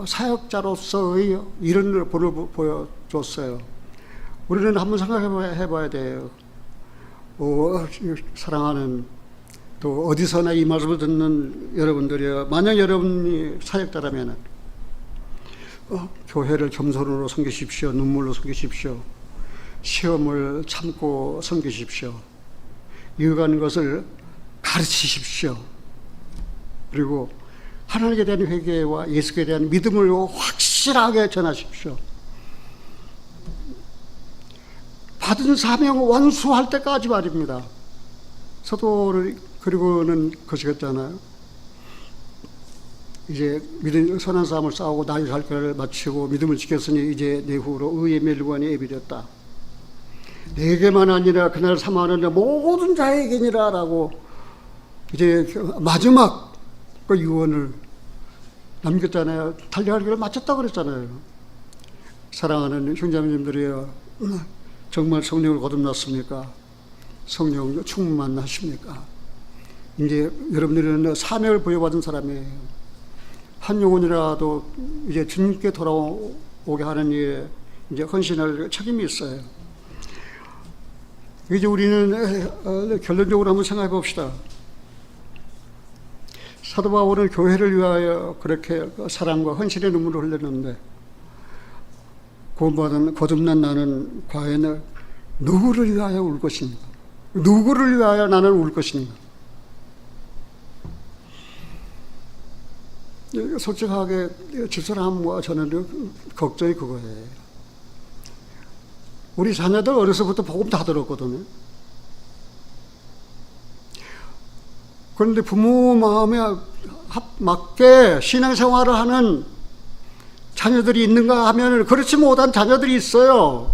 사역자로서의 이런 본을 보여줬어요. 우리는 한번 생각해봐야 돼요. 사랑하는 또 어디서나 이 말씀을 듣는 여러분들이요. 만약 여러분이 사역자라면 교회를 겸손으로 섬기십시오. 눈물로 섬기십시오. 시험을 참고 섬기십시오. 이어가는 것을 가르치십시오. 그리고 하나님에 대한 회개와 예수에 대한 믿음을 확실하게 전하십시오. 받은 사명을 완수할 때까지 말입니다. 사도를 그리고는 거시겠잖아요. 이제 믿음 선한 싸움을 싸우고 나의 갈 길을 마치고 믿음을 지켰으니 이제 내 후로 의의 멸관이 예비되었다. 내게만 아니라 그날 사모하는 모든 자에게니라 라고 이제 마지막 그 유언을 남겼잖아요. 달려갈 길을 마쳤다고 그랬잖아요. 사랑하는 형제님들이여, 정말 성령을 거듭났습니까? 성령 충만하십니까? 이제 여러분들은 사명을 부여받은 사람이에요. 한 영혼이라도 이제 주님께 돌아오게 하는 일에 이제 헌신할 책임이 있어요. 이제 우리는 결론적으로 한번 생각해 봅시다. 사도 바울은 교회를 위하여 그렇게 사랑과 헌신의 눈물을 흘렸는데 구원받은 거듭난 나는 과연 누구를 위하여 울 것인가? 누구를 위하여 나는 울 것인가? 솔직하게 집사람과 저는 걱정이 그거예요. 우리 자녀들 어려서부터 복음 다 들었거든요. 그런데 부모 마음에 맞게 신앙생활을 하는 자녀들이 있는가 하면 그렇지 못한 자녀들이 있어요.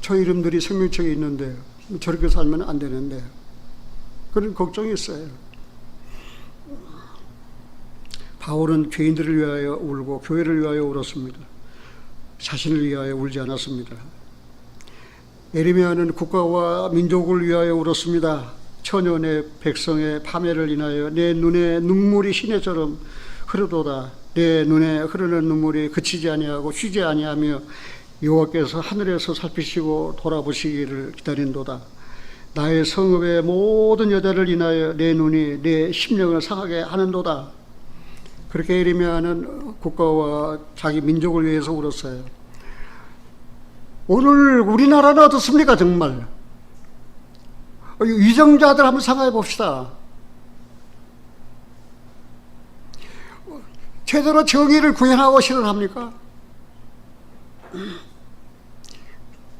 저 이름들이 생명책에 있는데 저렇게 살면 안 되는데 그런 걱정이 있어요. 바울은 죄인들을 위하여 울고 교회를 위하여 울었습니다. 자신을 위하여 울지 않았습니다. 에레미야는 국가와 민족을 위하여 울었습니다. 천연의 백성의 파멸을 인하여 내 눈에 눈물이 시내처럼 흐르도다. 내 눈에 흐르는 눈물이 그치지 아니하고 쉬지 아니하며 여호와께서 하늘에서 살피시고 돌아보시기를 기다린도다. 나의 성읍의 모든 여자를 인하여 내 눈이 내 심령을 상하게 하는도다. 그렇게 에레미야는 국가와 자기 민족을 위해서 울었어요. 오늘 우리나라는 어떻습니까? 정말 위정자들 한번 생각해 봅시다. 제대로 정의를 구현하고 실현합니까?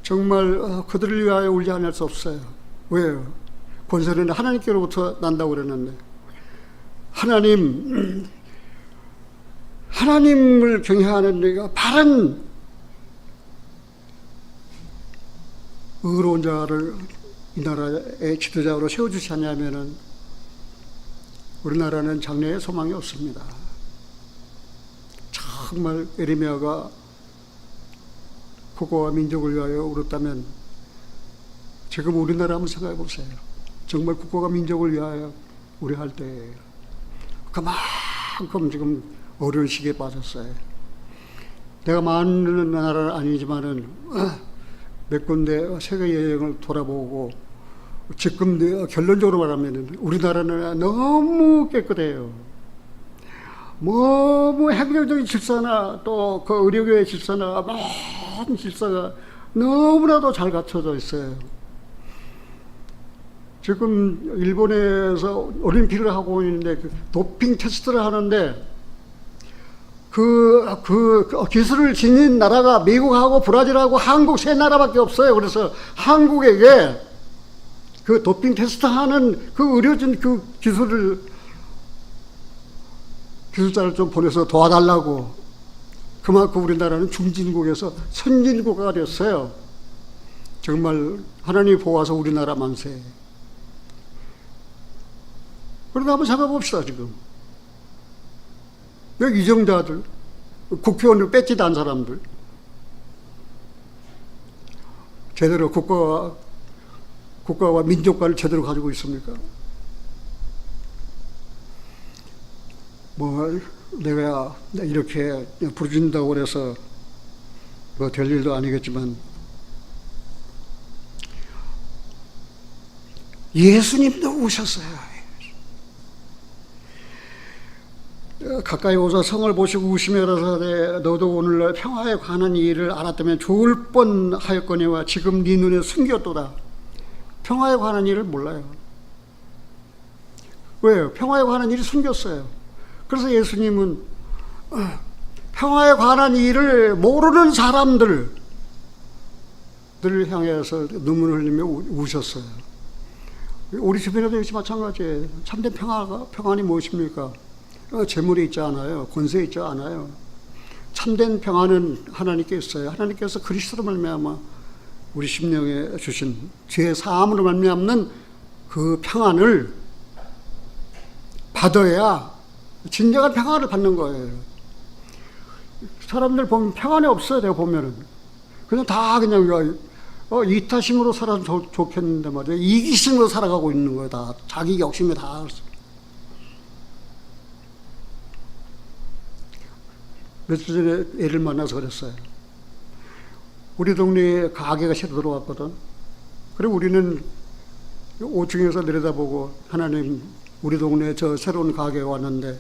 정말 그들을 위하여 울지 않을 수 없어요. 왜요? 권세는 하나님께로부터 난다고 그랬는데 하나님을 경외하는 내가 바른 의로운 자를 이 나라의 지도자로 세워주지 않냐면은 우리나라는 장래에 소망이 없습니다. 정말 에레미야가 국가와 민족을 위하여 울었다면 지금 우리나라 한번 생각해 보세요. 정말 국가와 민족을 위하여 우리 할 때 그만큼 지금 어려운 시기에 빠졌어요. 내가 많은 나라는 아니지만은 몇 군데 세계 여행을 돌아보고 지금 결론적으로 말하면 우리나라는 너무 깨끗해요. 너무 행정적인 질서나 또 그 의료계의 질서나 모든 질서가 너무나도 잘 갖춰져 있어요. 지금 일본에서 올림픽을 하고 있는데 그 도핑 테스트를 하는데 그 기술을 지닌 나라가 미국하고 브라질하고 한국 세 나라밖에 없어요. 그래서 한국에게 그 도핑 테스트하는 그 의료진 그 기술자를 좀 보내서 도와달라고. 그만큼 우리나라는 중진국에서 선진국가 됐어요. 정말 하나님이 보아서 우리나라 만세. 그러다 한번 생각해봅시다. 지금 여기 이정자들, 국회의원을 뺏지도 않은 사람들, 제대로 국가와 민족관을 제대로 가지고 있습니까? 뭐 내가 이렇게 부르진다고 그래서 뭐 될 일도 아니겠지만, 예수님도 우셨어요. 가까이 오서 성을 보시고 우시며 가라사대 너도 오늘날 평화에 관한 일을 알았다면 좋을 뻔하였거니와 지금 네 눈에 숨겼도다. 평화에 관한 일을 몰라요. 왜요? 평화에 관한 일이 숨겼어요. 그래서 예수님은 평화에 관한 일을 모르는 사람들을 향해서 눈물을 흘리며 우셨어요. 우리 주변에도 역시 마찬가지예요. 참된 평안이 무엇입니까? 재물이 있지 않아요. 권세 있지 않아요. 참된 평안은 하나님께 있어요. 하나님께서 그리스도로 말미암아 우리 심령에 주신 죄 사함으로 말미암는 그 평안을 받아야 진정한 평안을 받는 거예요. 사람들 보면 평안이 없어요. 내가 보면은 그냥 다 그냥 이타심으로 살아도 좋겠는데 말이야. 이기심으로 살아가고 있는 거예요. 다 자기 욕심이 다. 며칠 전에 애를 만나서 그랬어요. 우리 동네에 가게가 새로 들어왔거든. 그리고 우리는 5층에서 내려다보고 하나님, 우리 동네에 저 새로운 가게가 왔는데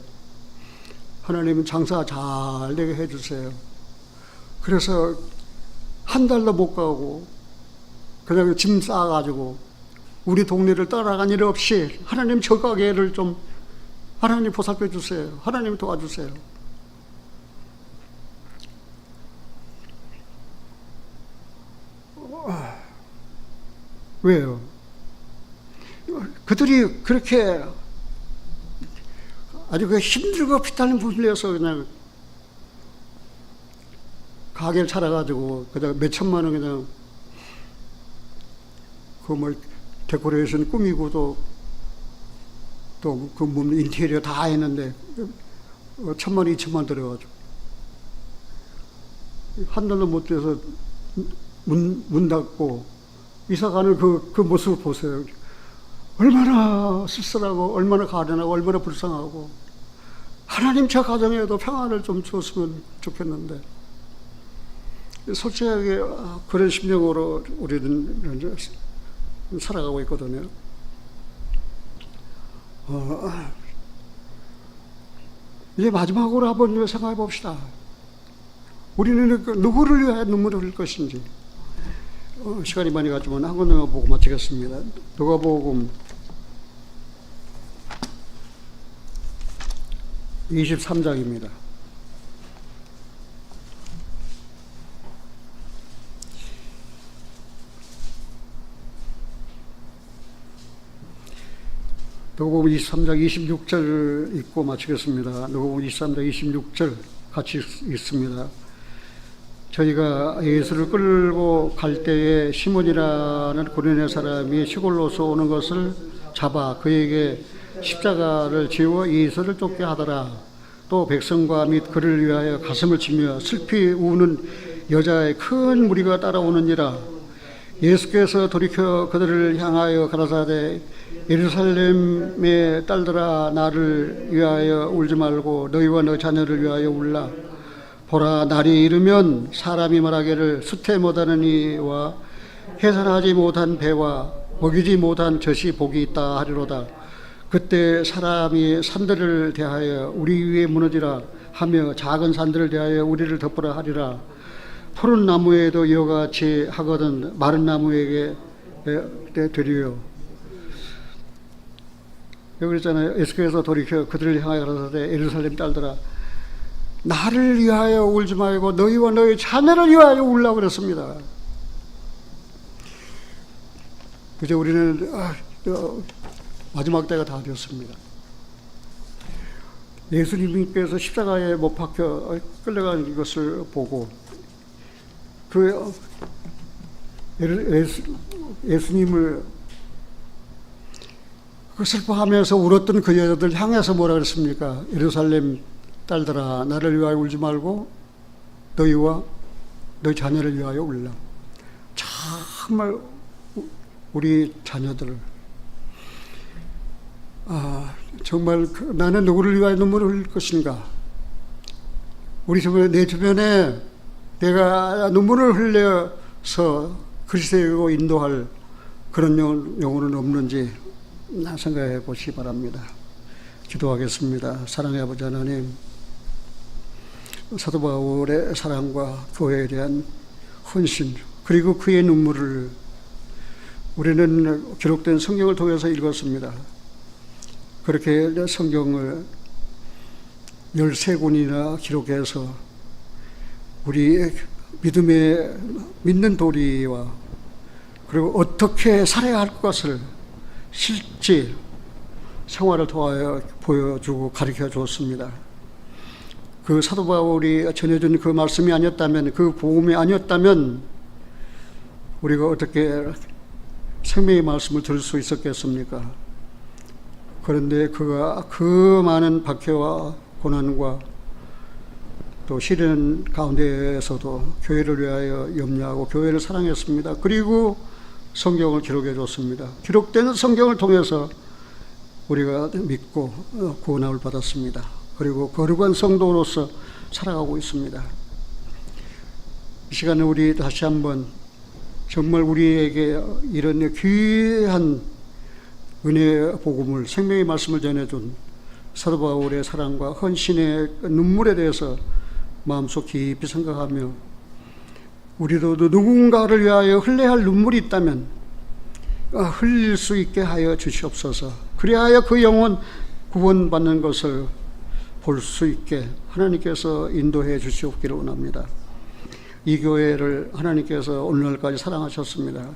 하나님은 장사 잘 되게 해주세요. 그래서 한 달도 못 가고 그냥 짐 싸가지고 우리 동네를 떠나간 일 없이 하나님 저 가게를 좀 하나님 보살펴 주세요. 하나님 도와주세요. 왜요? 그들이 그렇게 아주 그 힘들고 피탈린 분들이어서 그냥 가게를 차려가지고 그냥 몇 천만 원 그냥 그 뭐 데코레이션 꾸미고 또 그 인테리어 다 했는데 1,000만 원, 2천만 들어가지고 한 달도 못 돼서 문 닫고 이사 가는 그 모습을 보세요. 얼마나 쓸쓸하고 얼마나 가련하고 얼마나 불쌍하고. 하나님 저 가정에도 평안을 좀 주었으면 좋겠는데 솔직하게 그런 심령으로 우리는 살아가고 있거든요. 이제 마지막으로 한번 생각해 봅시다. 우리는 누구를 위해 눈물을 흘릴 것인지. 시간이 많이 갔지만 한 권 보고 마치겠습니다. 누가복음 23장입니다. 누가복음 23장 26절 읽고 마치겠습니다. 누가복음 23장 26절 같이 읽습니다. 저희가 예수를 끌고 갈 때에 시몬이라는 구레네 사람이 시골로서 오는 것을 잡아 그에게 십자가를 지워 예수를 쫓게 하더라. 또 백성과 및 그를 위하여 가슴을 치며 슬피 우는 여자의 큰 무리가 따라오느니라. 예수께서 돌이켜 그들을 향하여 가라사대 예루살렘의 딸들아 나를 위하여 울지 말고 너희와 너 자녀를 위하여 울라. 보라 날이 이르면 사람이 말하기를 수태 못하는 이와 해산하지 못한 배와 먹이지 못한 젖이 복이 있다 하리로다. 그때 사람이 산들을 대하여 우리 위에 무너지라 하며 작은 산들을 대하여 우리를 덮으라 하리라. 푸른 나무에도 이와 같이 하거든 마른 나무에게 되리요. 여기 있잖아요. 예수께서 돌이켜 그들을 향하여 가라사대 예루살렘 딸들아 나를 위하여 울지 말고 너희와 너희 자녀를 위하여 울라고 그랬습니다. 이제 우리는 마지막 때가 다 되었습니다. 예수님께서 십자가에 못 박혀 끌려가는 것을 보고 그 예수님을 슬퍼하면서 울었던 그 여자들 향해서 뭐라 그랬습니까? 예루살렘 딸들아, 나를 위하여 울지 말고 너희와 너희 자녀를 위하여 울라. 정말 우리 자녀들, 정말 나는 누구를 위하여 눈물을 흘릴 것인가? 내 주변에 내가 눈물을 흘려서 그리스도로 인도할 그런 영혼은 없는지 생각해 보시기 바랍니다. 기도하겠습니다. 사랑의 아버지 하나님, 사도 바울의 사랑과 교회에 대한 헌신, 그리고 그의 눈물을 우리는 기록된 성경을 통해서 읽었습니다. 그렇게 성경을 13권이나 기록해서 우리 믿는 도리와 그리고 어떻게 살아야 할 것을 실제 생활을 통하여 보여주고 가르쳐 주었습니다. 그 사도 바울이 전해준 그 말씀이 아니었다면, 그 복음이 아니었다면 우리가 어떻게 생명의 말씀을 들을 수 있었겠습니까? 그런데 그가 그 많은 박해와 고난과 또 시련 가운데에서도 교회를 위하여 염려하고 교회를 사랑했습니다. 그리고 성경을 기록해 줬습니다. 기록된 성경을 통해서 우리가 믿고 구원함을 받았습니다. 그리고 거룩한 성도로서 살아가고 있습니다. 이 시간에 우리 다시 한번 정말 우리에게 이런 귀한 은혜의 복음을, 생명의 말씀을 전해준 사도 바울의 사랑과 헌신의 눈물에 대해서 마음속 깊이 생각하며 우리도 누군가를 위하여 흘려야 할 눈물이 있다면 흘릴 수 있게 하여 주시옵소서. 그리하여 그 영혼 구원받는 것을 볼 수 있게 하나님께서 인도해 주시옵기를 원합니다. 이 교회를 하나님께서 오늘날까지 사랑하셨습니다.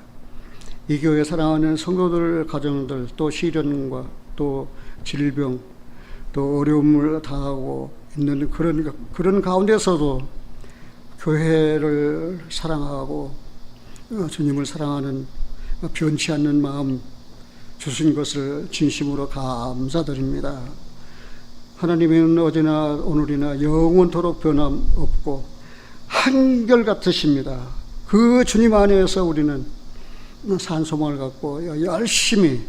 이 교회 사랑하는 성도들, 가정들, 또 시련과 또 질병, 또 어려움을 당하고 있는 그런 가운데서도 교회를 사랑하고 주님을 사랑하는 변치 않는 마음 주신 것을 진심으로 감사드립니다. 하나님은 어제나 오늘이나 영원토록 변함없고 한결같으십니다. 그 주님 안에서 우리는 산소망을 갖고 열심히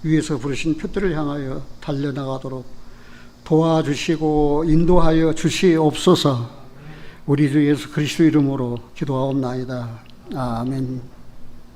위에서 부르신 표들을 향하여 달려나가도록 도와주시고 인도하여 주시옵소서. 우리 주 예수 그리스도 이름으로 기도하옵나이다. 아멘.